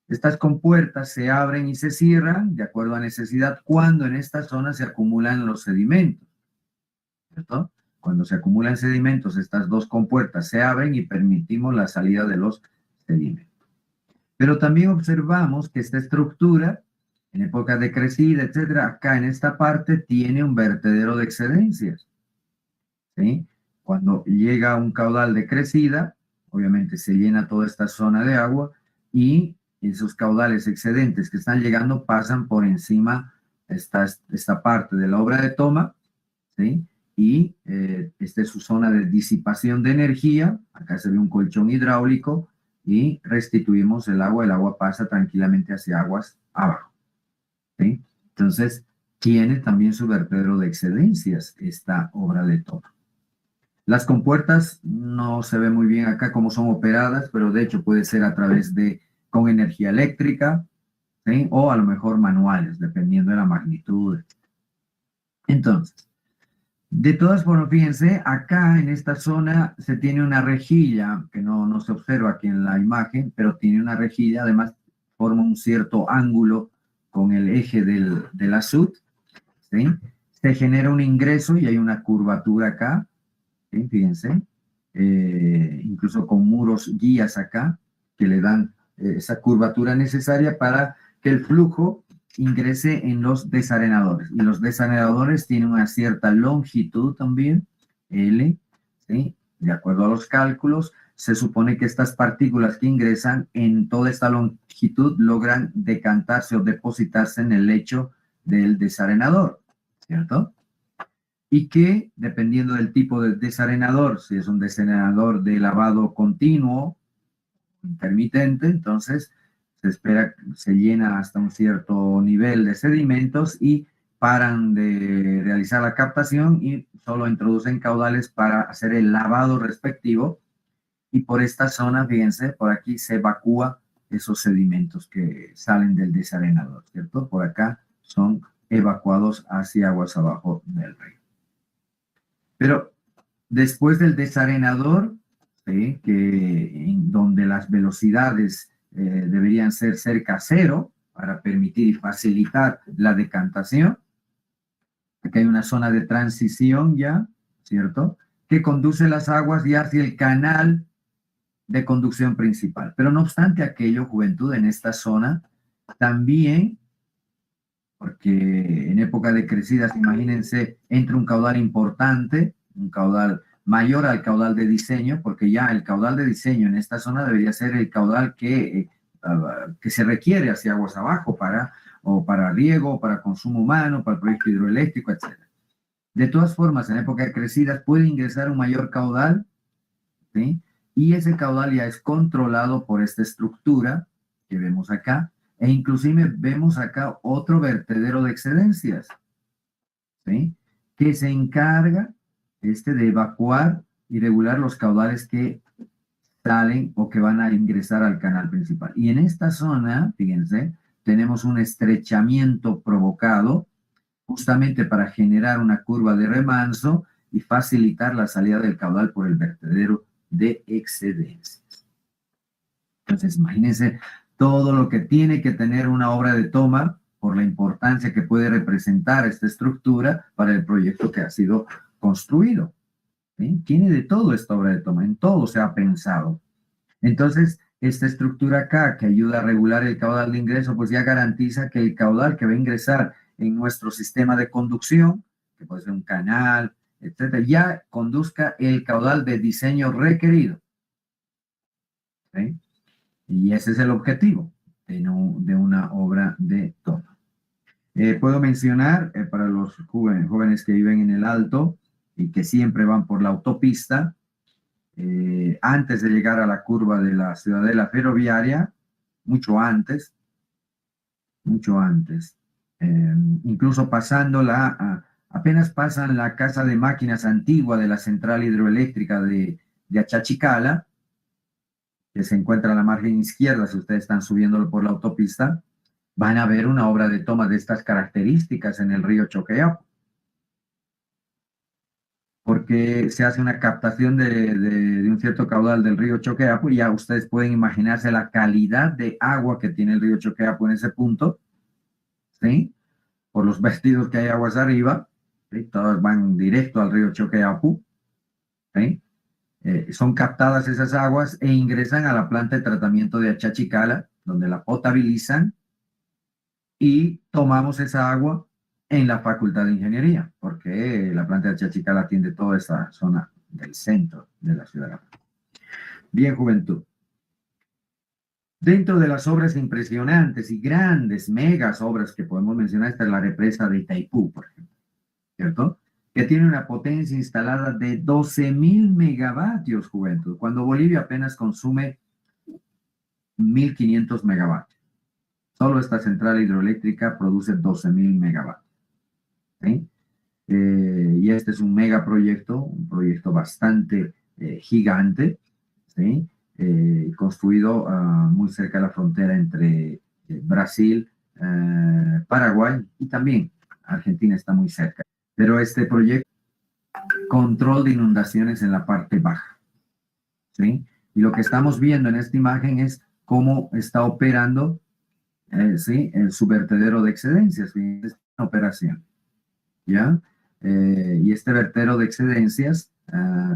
Estas compuertas se abren y se cierran de acuerdo a necesidad cuando en esta zona se acumulan los sedimentos, ¿cierto? Cuando se acumulan sedimentos, estas dos compuertas se abren y permitimos la salida de los sedimentos. Pero también observamos que esta estructura, en época de crecida, etcétera, acá en esta parte tiene un vertedero de excedencias, ¿sí? Cuando llega un caudal de crecida, obviamente se llena toda esta zona de agua y esos caudales excedentes que están llegando pasan por encima esta parte de la obra de toma, ¿sí? Y esta es su zona de disipación de energía. Acá se ve un colchón hidráulico y restituimos el agua pasa tranquilamente hacia aguas abajo, ¿sí? Entonces, tiene también su vertedero de excedencias esta obra de toma. Las compuertas no se ve muy bien acá cómo son operadas, pero de hecho puede ser a través con energía eléctrica, ¿sí? O a lo mejor manuales, dependiendo de la magnitud. Entonces, de todas formas, fíjense, acá en esta zona se tiene una rejilla, que no se observa aquí en la imagen, pero tiene una rejilla, además forma un cierto ángulo con el eje del azud, ¿sí? Se genera un ingreso y hay una curvatura acá, ¿sí? Fíjense, incluso con muros guías acá, que le dan esa curvatura necesaria para que el flujo ingrese en los desarenadores. Y los desarenadores tienen una cierta longitud también, L, ¿sí? De acuerdo a los cálculos, se supone que estas partículas que ingresan en toda esta longitud logran decantarse o depositarse en el lecho del desarenador, ¿cierto? Y que, dependiendo del tipo de desarenador, si es un desarenador de lavado continuo, intermitente, entonces se espera, se llena hasta un cierto nivel de sedimentos y paran de realizar la captación y solo introducen caudales para hacer el lavado respectivo. Y por esta zona, fíjense, por aquí se evacúa esos sedimentos que salen del desarenador, ¿cierto? Por acá son evacuados hacia aguas abajo del río. Pero después del desarenador, ¿sí? Donde las velocidades deberían ser cerca a cero para permitir y facilitar la decantación. Aquí hay una zona de transición ya, ¿cierto?, que conduce las aguas ya hacia el canal de conducción principal. Pero no obstante aquello, juventud, en esta zona también, porque en época de crecidas, imagínense, entra un caudal importante, un caudal mayor al caudal de diseño, porque ya el caudal de diseño en esta zona debería ser el caudal que se requiere hacia aguas abajo para riego, para consumo humano, para el proyecto hidroeléctrico, etc. De todas formas, en época de crecidas puede ingresar un mayor caudal, ¿sí?, y ese caudal ya es controlado por esta estructura que vemos acá, e inclusive vemos acá otro vertedero de excedencias, ¿sí?, que se encarga de evacuar y regular los caudales que salen o que van a ingresar al canal principal. Y en esta zona, fíjense, tenemos un estrechamiento provocado justamente para generar una curva de remanso y facilitar la salida del caudal por el vertedero de excedencias. Entonces, imagínense todo lo que tiene que tener una obra de toma por la importancia que puede representar esta estructura para el proyecto que ha sido construido. ¿Sí? Tiene de todo esta obra de toma, en todo se ha pensado. Entonces, esta estructura acá que ayuda a regular el caudal de ingreso, pues ya garantiza que el caudal que va a ingresar en nuestro sistema de conducción, que puede ser un canal, etcétera, ya conduzca el caudal de diseño requerido. ¿Sí? Y ese es el objetivo de una obra de toma. Puedo mencionar para los jóvenes que viven en el Alto y que siempre van por la autopista, antes de llegar a la curva de la ciudadela ferroviaria, mucho antes, incluso apenas pasan la casa de máquinas antigua de la central hidroeléctrica de Achachicala, que se encuentra a la margen izquierda, si ustedes están subiéndolo por la autopista, van a ver una obra de toma de estas características en el río Choqueapo, porque se hace una captación de un cierto caudal del río Choqueapo, y ya ustedes pueden imaginarse la calidad de agua que tiene el río Choqueapo en ese punto, ¿sí?, por los vertidos que hay aguas arriba, ¿sí?, todas van directo al río Choqueapo, ¿sí?, son captadas esas aguas e ingresan a la planta de tratamiento de Achachicala, donde la potabilizan, y tomamos esa agua en la Facultad de Ingeniería, porque la planta de Achachicala atiende toda esa zona del centro de la ciudad. Bien, juventud. Dentro de las obras impresionantes y grandes, megas obras que podemos mencionar, está la represa de Itaipú, por ejemplo, ¿cierto?, que tiene una potencia instalada de 12.000 megavatios, juventud, cuando Bolivia apenas consume 1.500 megavatios. Solo esta central hidroeléctrica produce 12.000 megavatios. ¿Sí? Y este es un megaproyecto, un proyecto bastante gigante, ¿sí?, construido muy cerca de la frontera entre Brasil, Paraguay, y también Argentina está muy cerca. Pero este proyecto, control de inundaciones en la parte baja, ¿sí? Y lo que estamos viendo en esta imagen es cómo está operando, ¿sí?, el subvertedero de excedencias, ¿sí?, es una operación, ¿ya? Y este vertedero de excedencias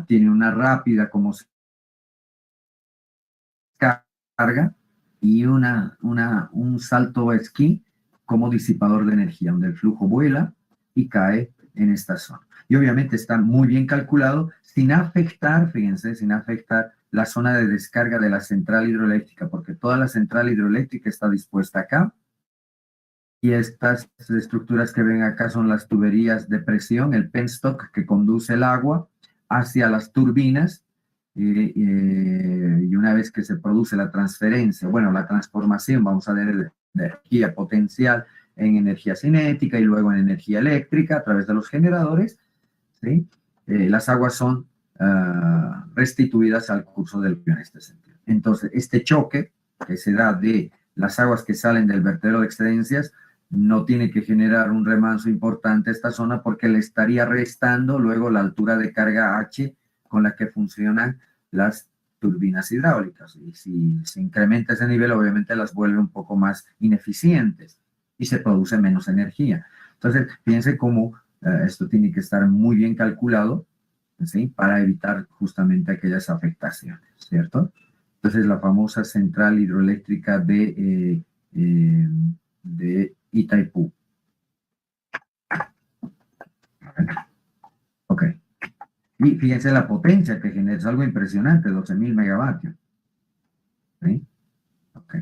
tiene una rápida como se carga y un salto esquí como disipador de energía, donde el flujo vuela y cae en esta zona. Y obviamente está muy bien calculado, sin afectar, fíjense, sin afectar la zona de descarga de la central hidroeléctrica, porque toda la central hidroeléctrica está dispuesta acá, y estas estructuras que ven acá son las tuberías de presión, el penstock que conduce el agua hacia las turbinas, y una vez que se produce la transferencia, bueno, la transformación, vamos a ver, de energía potencial en energía cinética y luego en energía eléctrica a través de los generadores, ¿sí?, las aguas son restituidas al curso del río en este sentido. Entonces, este choque que se da de las aguas que salen del vertedero de excedencias no tiene que generar un remanso importante a esta zona, porque le estaría restando luego la altura de carga H con la que funcionan las turbinas hidráulicas. Y si se incrementa ese nivel, obviamente las vuelve un poco más ineficientes y se produce menos energía. Entonces, fíjense cómo esto tiene que estar muy bien calculado, ¿sí? Para evitar justamente aquellas afectaciones, ¿cierto? Entonces, la famosa central hidroeléctrica de Itaipú. Ok. Y fíjense la potencia que genera, es algo impresionante, 12.000 megavatios. ¿Sí? Ok.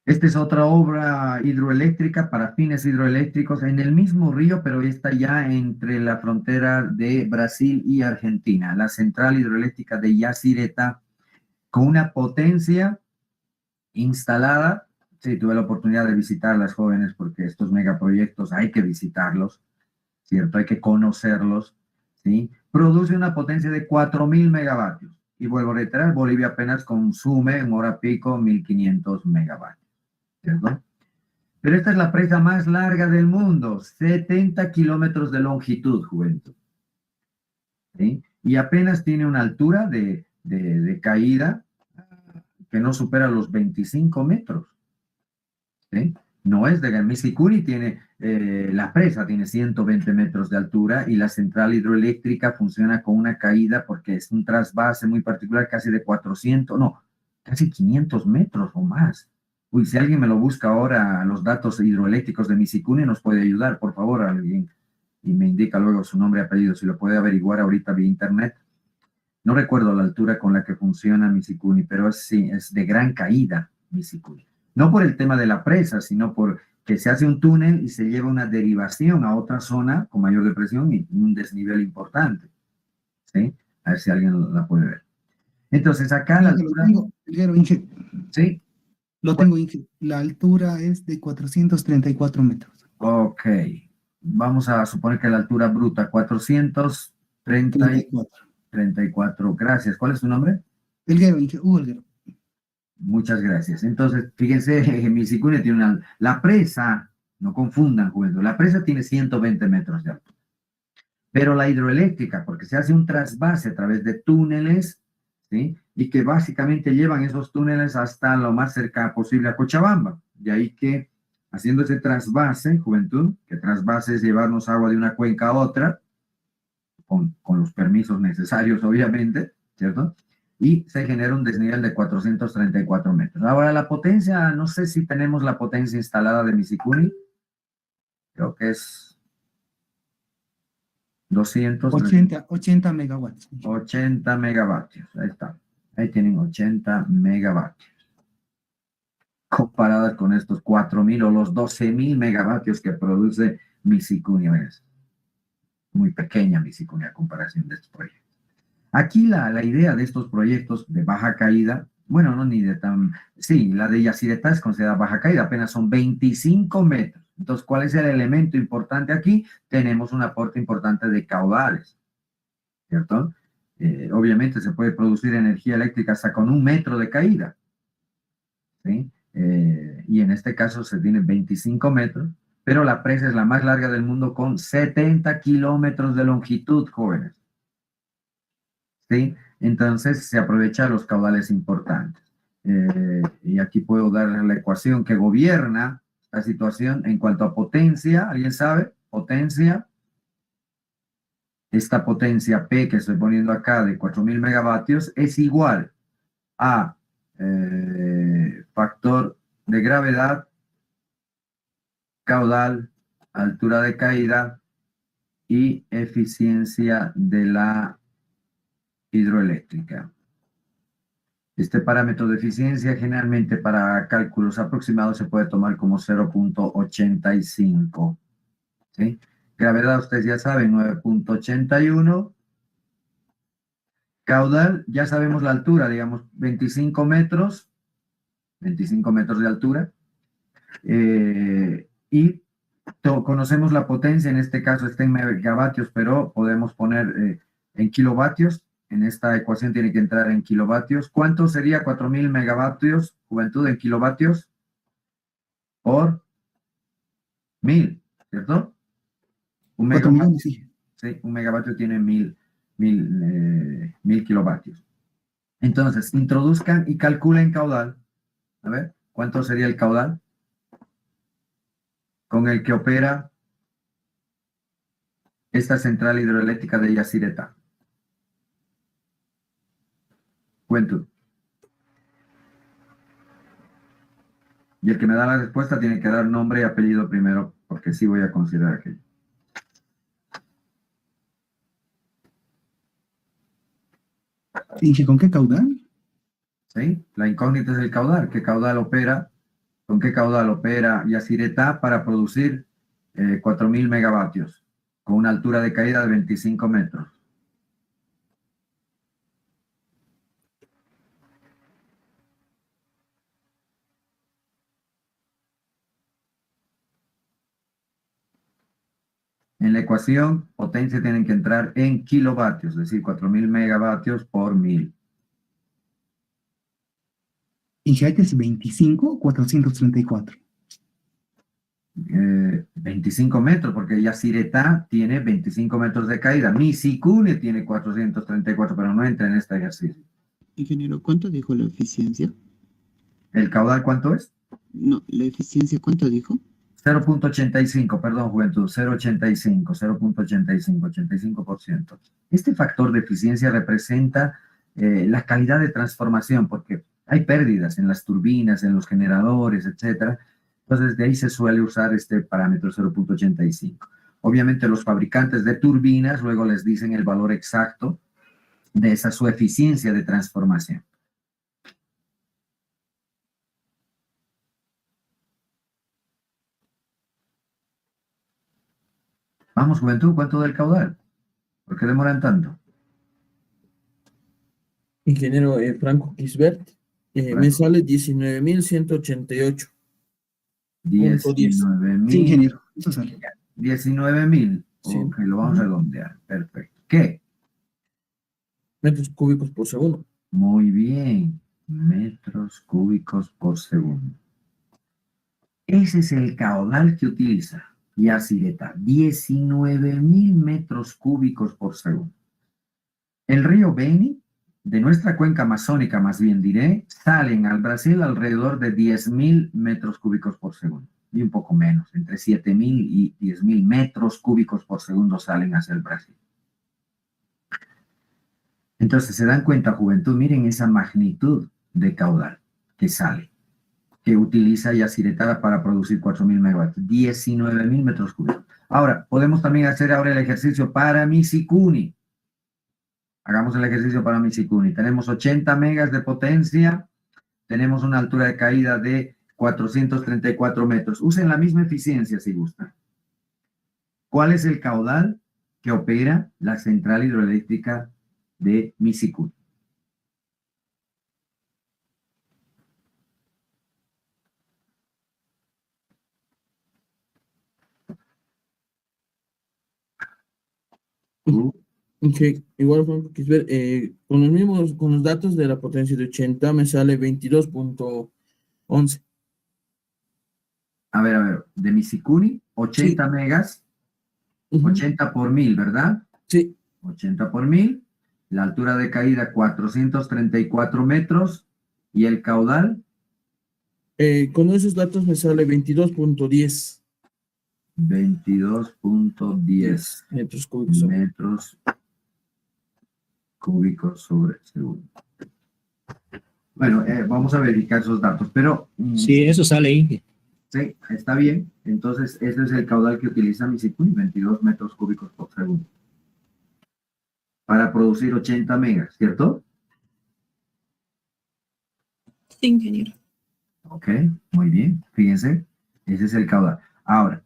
Esta es otra obra hidroeléctrica para fines hidroeléctricos en el mismo río, pero está ya entre la frontera de Brasil y Argentina. La central hidroeléctrica de Yacyretá, con una potencia instalada. Sí, tuve la oportunidad de visitarlas, jóvenes, porque estos megaproyectos hay que visitarlos, ¿cierto? Hay que conocerlos, ¿sí? Produce una potencia de 4.000 megavatios. Y vuelvo a reiterar, Bolivia apenas consume en hora pico 1.500 megavatios, ¿cierto? Pero esta es la presa más larga del mundo, 70 kilómetros de longitud, juventud, ¿sí? Y apenas tiene una altura de caída que no supera los 25 metros. ¿Sí? No es de Misicuri, tiene, la presa tiene 120 metros de altura y la central hidroeléctrica funciona con una caída porque es un trasvase muy particular, casi de 400, no, casi 500 metros o más. Uy, si alguien me lo busca ahora, los datos hidroeléctricos de Misicuri, nos puede ayudar, por favor, alguien, y me indica luego su nombre y apellido, si lo puede averiguar ahorita vía internet. No recuerdo la altura con la que funciona Misicuri, pero sí, es de gran caída Misicuri. No por el tema de la presa, sino por que se hace un túnel y se lleva una derivación a otra zona con mayor depresión y un desnivel importante. ¿Sí? A ver si alguien la puede ver. Entonces, acá la altura... Inge, ¿Sí? lo tengo, Inge. La altura es de 434 metros. Ok. Vamos a suponer que la altura bruta, 434. Gracias. ¿Cuál es tu nombre? Elguero, Inge, Hugo Elguero. Muchas gracias. Entonces, fíjense, Misicuri tiene la presa, no confundan, juventud, la presa tiene 120 metros de altura. Pero la hidroeléctrica, porque se hace un trasvase a través de túneles, ¿sí? Y que básicamente llevan esos túneles hasta lo más cerca posible a Cochabamba. De ahí que, haciendo ese trasvase, juventud, que trasvase es llevarnos agua de una cuenca a otra, con los permisos necesarios, obviamente, ¿cierto? Y se genera un desnivel de 434 metros. Ahora, la potencia, no sé si tenemos la potencia instalada de Misicuri. Creo que es 80 megawatts. 80 megavatios. Ahí está. Ahí tienen 80 megavatios. Comparadas con estos 4.000 o los 12.000 megavatios que produce Misicuri. Es muy pequeña Misicuri a comparación de estos proyectos. Aquí la idea de estos proyectos de baja caída, bueno, no ni de tan... Sí, la de Yacyretá es considerada baja caída, apenas son 25 metros. Entonces, ¿cuál es el elemento importante aquí? Tenemos un aporte importante de caudales, ¿cierto? Obviamente se puede producir energía eléctrica hasta con 1 metro de caída, ¿sí? Y en este caso se tiene 25 metros, pero la presa es la más larga del mundo con 70 kilómetros de longitud, jóvenes. ¿Sí? Entonces se aprovecha los caudales importantes. Y aquí puedo dar la ecuación que gobierna la situación en cuanto a potencia. ¿Alguien sabe? Potencia. Esta potencia P que estoy poniendo acá de 4.000 megavatios es igual a factor de gravedad, caudal, altura de caída y eficiencia de la hidroeléctrica. Este parámetro de eficiencia generalmente para cálculos aproximados se puede tomar como 0.85. ¿Sí? Gravedad, ustedes ya saben, 9.81. Caudal, ya sabemos la altura, digamos 25 metros. 25 metros de altura. Y conocemos la potencia, en este caso está en megavatios, pero podemos poner en kilovatios. En esta ecuación tiene que entrar en kilovatios. ¿Cuánto sería 4.000 megavatios, juventud, en kilovatios? Por 1.000, ¿cierto? Un megavatio tiene 1.000 kilovatios. Entonces, introduzcan y calculen caudal. A ver, ¿cuánto sería el caudal con el que opera esta central hidroeléctrica de Yacyretá? Cuento. Y el que me da la respuesta tiene que dar nombre y apellido primero, porque sí voy a considerar aquello. Inge, ¿con qué caudal? ¿Sí? La incógnita es el caudal. ¿Qué caudal opera? ¿Con qué caudal opera Yacyretá para producir 4.000 megavatios con una altura de caída de 25 metros? En la ecuación, potencia tienen que entrar en kilovatios, es decir, 4.000 megavatios por 1.000. Inge, ¿hay que es 25 o 434? 25 metros, porque Yacyretá tiene 25 metros de caída. Misikune tiene 434, pero no entra en este ejercicio. Ingeniero, ¿cuánto dijo la eficiencia? ¿El caudal cuánto es? No, la eficiencia, ¿cuánto dijo? 0.85, perdón, juventud, 0.85, 85%. Este factor de eficiencia representa la calidad de transformación, porque hay pérdidas en las turbinas, en los generadores, etcétera. Entonces, de ahí se suele usar este parámetro 0.85. Obviamente, los fabricantes de turbinas luego les dicen el valor exacto de esa su eficiencia de transformación. Vamos, juventud, ¿cuánto del caudal? ¿Por qué demoran tanto? Ingeniero Franco Quisbert, me sale 19.188. 19.000. Sí, ingeniero, eso sale. 19.000. Sí. Ok, lo vamos a redondear. Perfecto. ¿Qué? Metros cúbicos por segundo. Muy bien. Metros cúbicos por segundo. Ese es el caudal que utiliza Yacyretá. 19.000 metros cúbicos por segundo. El río Beni, de nuestra cuenca amazónica, más bien diré, salen al Brasil alrededor de 10.000 metros cúbicos por segundo. Y un poco menos, entre 7.000 y 10.000 metros cúbicos por segundo salen hacia el Brasil. Entonces, se dan cuenta, juventud, miren esa magnitud de caudal que sale, que utiliza Yacyretá para producir 4.000 megavatios, 19.000 metros cúbicos. Ahora, podemos también hacer ahora el ejercicio para Misikuni. Hagamos el ejercicio para Misikuni. Tenemos 80 megas de potencia, tenemos una altura de caída de 434 metros. Usen la misma eficiencia si gustan. ¿Cuál es el caudal que opera la central hidroeléctrica de Misikuni? Ok, igual Franco Quisbert, con los datos de la potencia de 80 me sale 22.11. A ver, de Misikuni, 80 megas, 80 por 1.000, ¿verdad? Sí. 80 por 1.000, la altura de caída 434 metros y el caudal. Con esos datos me sale 22.10. 22.10 metros cúbicos. Metros cúbicos sobre segundo. Bueno, vamos a verificar esos datos, pero... Sí, eso sale ahí. Sí, está bien. Entonces, ese es el caudal que utiliza Misikuni, 22 metros cúbicos por segundo. Para producir 80 megas, ¿cierto? Sí, ingeniero. Ok, muy bien. Fíjense, ese es el caudal. Ahora,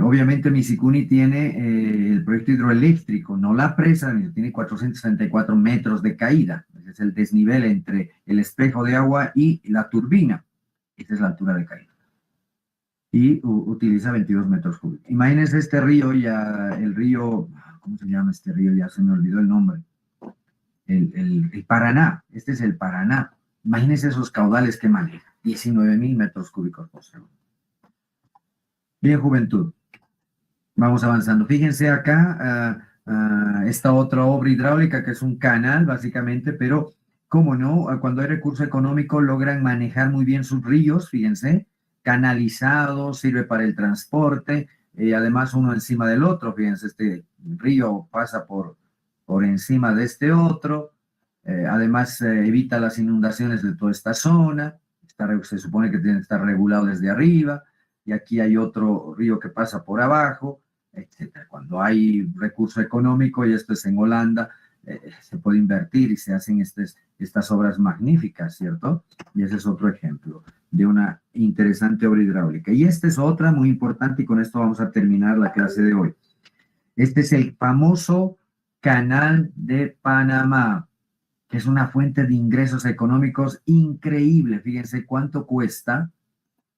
obviamente Misikuni tiene el proyecto hidroeléctrico, no la presa, tiene 434 metros de caída. Ese es el desnivel entre el espejo de agua y la turbina. Esa es la altura de caída. Y utiliza 22 metros cúbicos. Imagínense este río, el río, ¿cómo se llama este río? Ya se me olvidó el nombre. El Paraná, este es el Paraná. Imagínense esos caudales que maneja, 19.000 metros cúbicos por segundo. Bien, juventud. Vamos avanzando. Fíjense acá esta otra obra hidráulica que es un canal, básicamente, pero cómo no, cuando hay recurso económico logran manejar muy bien sus ríos, fíjense, canalizados, sirve para el transporte, además uno encima del otro, fíjense, este río pasa por encima de este otro, además evita las inundaciones de toda esta zona, se supone que tiene que estar regulado desde arriba, y aquí hay otro río que pasa por abajo, etcétera. Cuando hay recurso económico, y esto es en Holanda, se puede invertir y se hacen estas obras magníficas, ¿cierto? Y ese es otro ejemplo de una interesante obra hidráulica. Y esta es otra muy importante, y con esto vamos a terminar la clase de hoy. Este es el famoso Canal de Panamá, que es una fuente de ingresos económicos increíble. Fíjense cuánto cuesta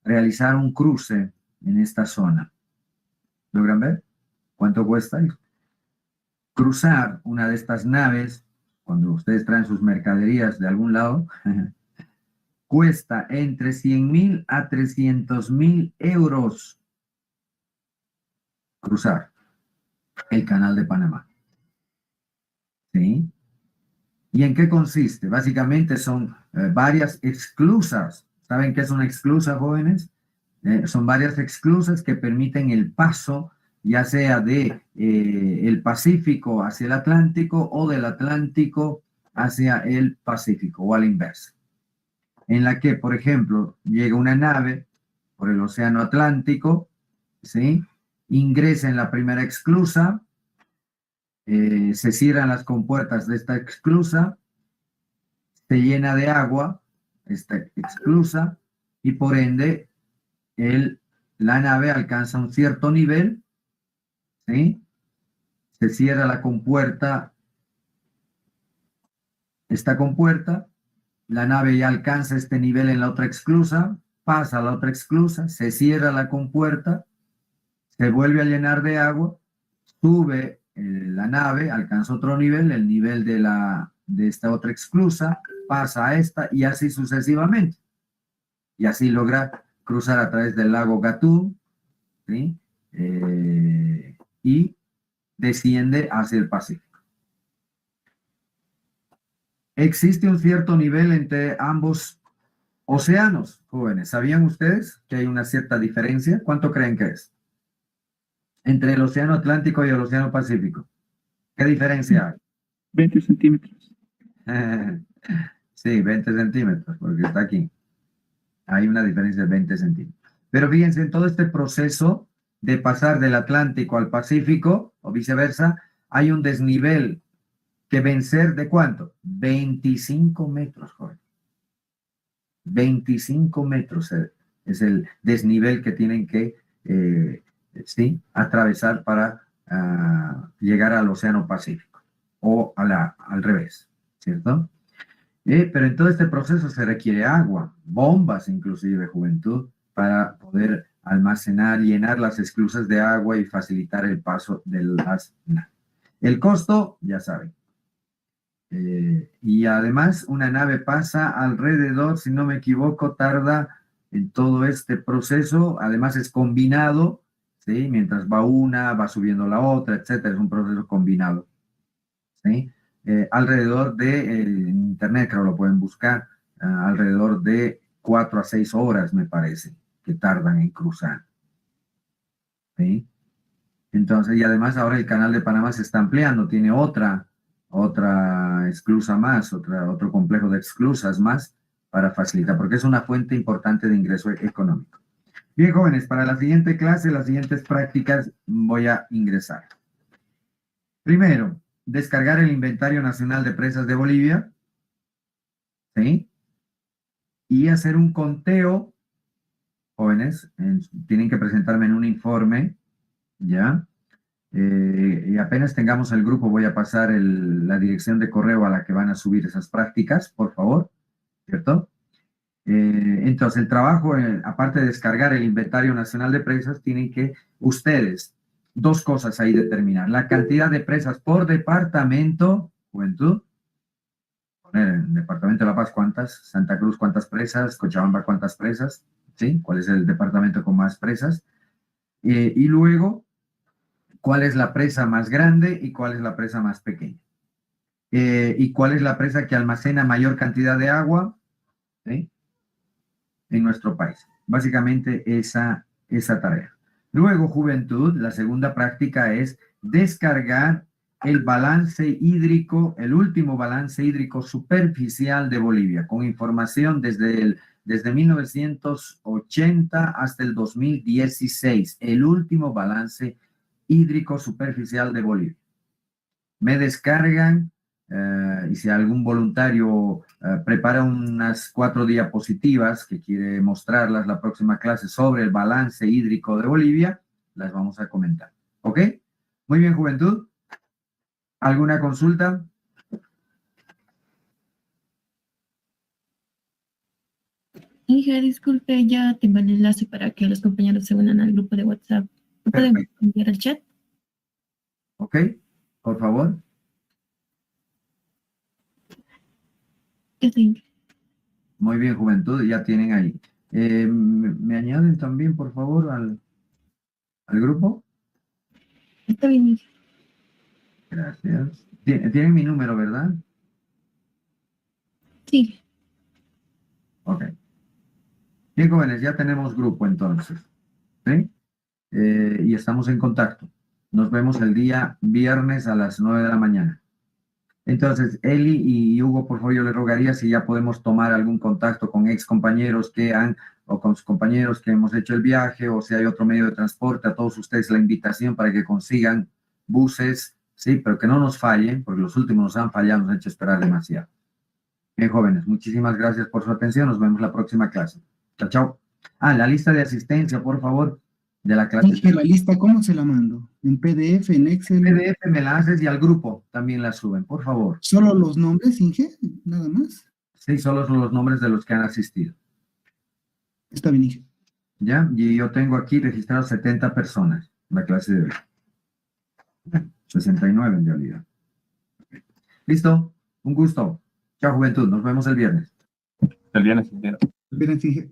realizar un cruce en esta zona. ¿Logran ver cuánto cuesta? Cruzar una de estas naves, cuando ustedes traen sus mercaderías de algún lado, cuesta entre 100.000 a 300.000 euros cruzar el Canal de Panamá. ¿Sí? ¿Y en qué consiste? Básicamente son varias esclusas. ¿Saben qué es una esclusa, jóvenes? Son varias esclusas que permiten el paso, ya sea de el Pacífico hacia el Atlántico o del Atlántico hacia el Pacífico, o al inverso. En la que, por ejemplo, llega una nave por el Océano Atlántico, ¿sí? Ingresa en la primera esclusa, se cierran las compuertas de esta esclusa, se llena de agua esta esclusa, y por ende la nave alcanza un cierto nivel, ¿sí? Se cierra la compuerta, esta compuerta, la nave ya alcanza este nivel en la otra esclusa, pasa a la otra esclusa, se cierra la compuerta, se vuelve a llenar de agua, sube la nave, alcanza otro nivel, el nivel de esta otra esclusa, pasa a esta, y así sucesivamente. Y así logra cruzar a través del lago Gatún, ¿sí? Y desciende hacia el Pacífico. Existe un cierto nivel entre ambos océanos, jóvenes. ¿Sabían ustedes que hay una cierta diferencia? ¿Cuánto creen que es? Entre el Océano Atlántico y el Océano Pacífico. ¿Qué diferencia hay? 20 centímetros. Sí, 20 centímetros, porque está aquí. Hay una diferencia de 20 centímetros. Pero fíjense, en todo este proceso de pasar del Atlántico al Pacífico, o viceversa, hay un desnivel que vencer, ¿de cuánto? 25 metros, joven. 25 metros es el desnivel que tienen que ¿sí? atravesar para llegar al Océano Pacífico, o al revés, ¿cierto? Pero en todo este proceso se requiere agua, bombas inclusive, juventud, para poder almacenar, llenar las esclusas de agua y facilitar el paso de las naves. El costo, ya saben. Y además una nave pasa alrededor, si no me equivoco, tarda en todo este proceso, además es combinado, ¿sí? Mientras va una, va subiendo la otra, etcétera, es un proceso combinado, ¿sí? Alrededor de, en internet creo lo pueden buscar, alrededor de 4 a 6 horas me parece que tardan en cruzar, ¿sí? Entonces, y además ahora el Canal de Panamá se está ampliando, tiene otra esclusa más, otro complejo de esclusas más para facilitar, porque es una fuente importante de ingreso económico. Bien, jóvenes, para la siguiente clase, las siguientes prácticas voy a ingresar. Primero, descargar el Inventario Nacional de Presas de Bolivia, ¿sí? Y hacer un conteo, jóvenes, tienen que presentarme en un informe, ¿ya? Y apenas tengamos el grupo, voy a pasar la dirección de correo a la que van a subir esas prácticas, por favor, ¿cierto? Entonces, el trabajo, aparte de descargar el Inventario Nacional de Presas, tienen que ustedes, dos cosas ahí determinar. La cantidad de presas por departamento, juventud, poner en el departamento de La Paz cuántas, Santa Cruz cuántas presas, Cochabamba cuántas presas, ¿sí? ¿Cuál es el departamento con más presas? Y luego, ¿cuál es la presa más grande y cuál es la presa más pequeña? ¿Y cuál es la presa que almacena mayor cantidad de agua? ¿Sí? En nuestro país. Básicamente esa tarea. Luego, juventud, la segunda práctica es descargar el balance hídrico, el último balance hídrico superficial de Bolivia, con información desde 1980 hasta el 2016, el último balance hídrico superficial de Bolivia. Me descargan y si algún voluntario prepara unas 4 diapositivas que quiere mostrarlas la próxima clase sobre el balance hídrico de Bolivia, las vamos a comentar. ¿Ok? Muy bien, juventud. ¿Alguna consulta? Inge, disculpe, ya tengo el enlace para que los compañeros se unan al grupo de WhatsApp. ¿Lo pueden Perfecto. enviar al chat? ¿Ok? Por favor. Ya tengo. Muy bien, juventud, ya tienen ahí. ¿Me añaden también, por favor, al grupo? Está bien, Inge. Gracias. Tienen mi número, ¿verdad? Sí. Ok. Bien, jóvenes, ya tenemos grupo entonces. ¿Sí? Y estamos en contacto. Nos vemos el día viernes a las 9 de la mañana. Entonces, Eli y Hugo, por favor, yo les rogaría si ya podemos tomar algún contacto con ex compañeros o con sus compañeros que hemos hecho el viaje, o si hay otro medio de transporte, a todos ustedes la invitación para que consigan buses, sí, pero que no nos fallen, porque los últimos nos han fallado, nos han hecho esperar demasiado. Bien, jóvenes, muchísimas gracias por su atención. Nos vemos la próxima clase. Chao, chao. La lista de asistencia, por favor, de la clase. Inge, la lista, ¿cómo se la mando? ¿En PDF, en Excel? PDF me la haces y al grupo también la suben, por favor. ¿Solo los nombres, Inge? Nada más. Sí, solo son los nombres de los que han asistido. Está bien, Inge. ¿Ya? Y yo tengo aquí registrados 70 personas en la clase de hoy. 69 en realidad. ¿Listo? Un gusto. Chao, juventud. Nos vemos el viernes. El viernes, ingeniero. Esperen, Inge.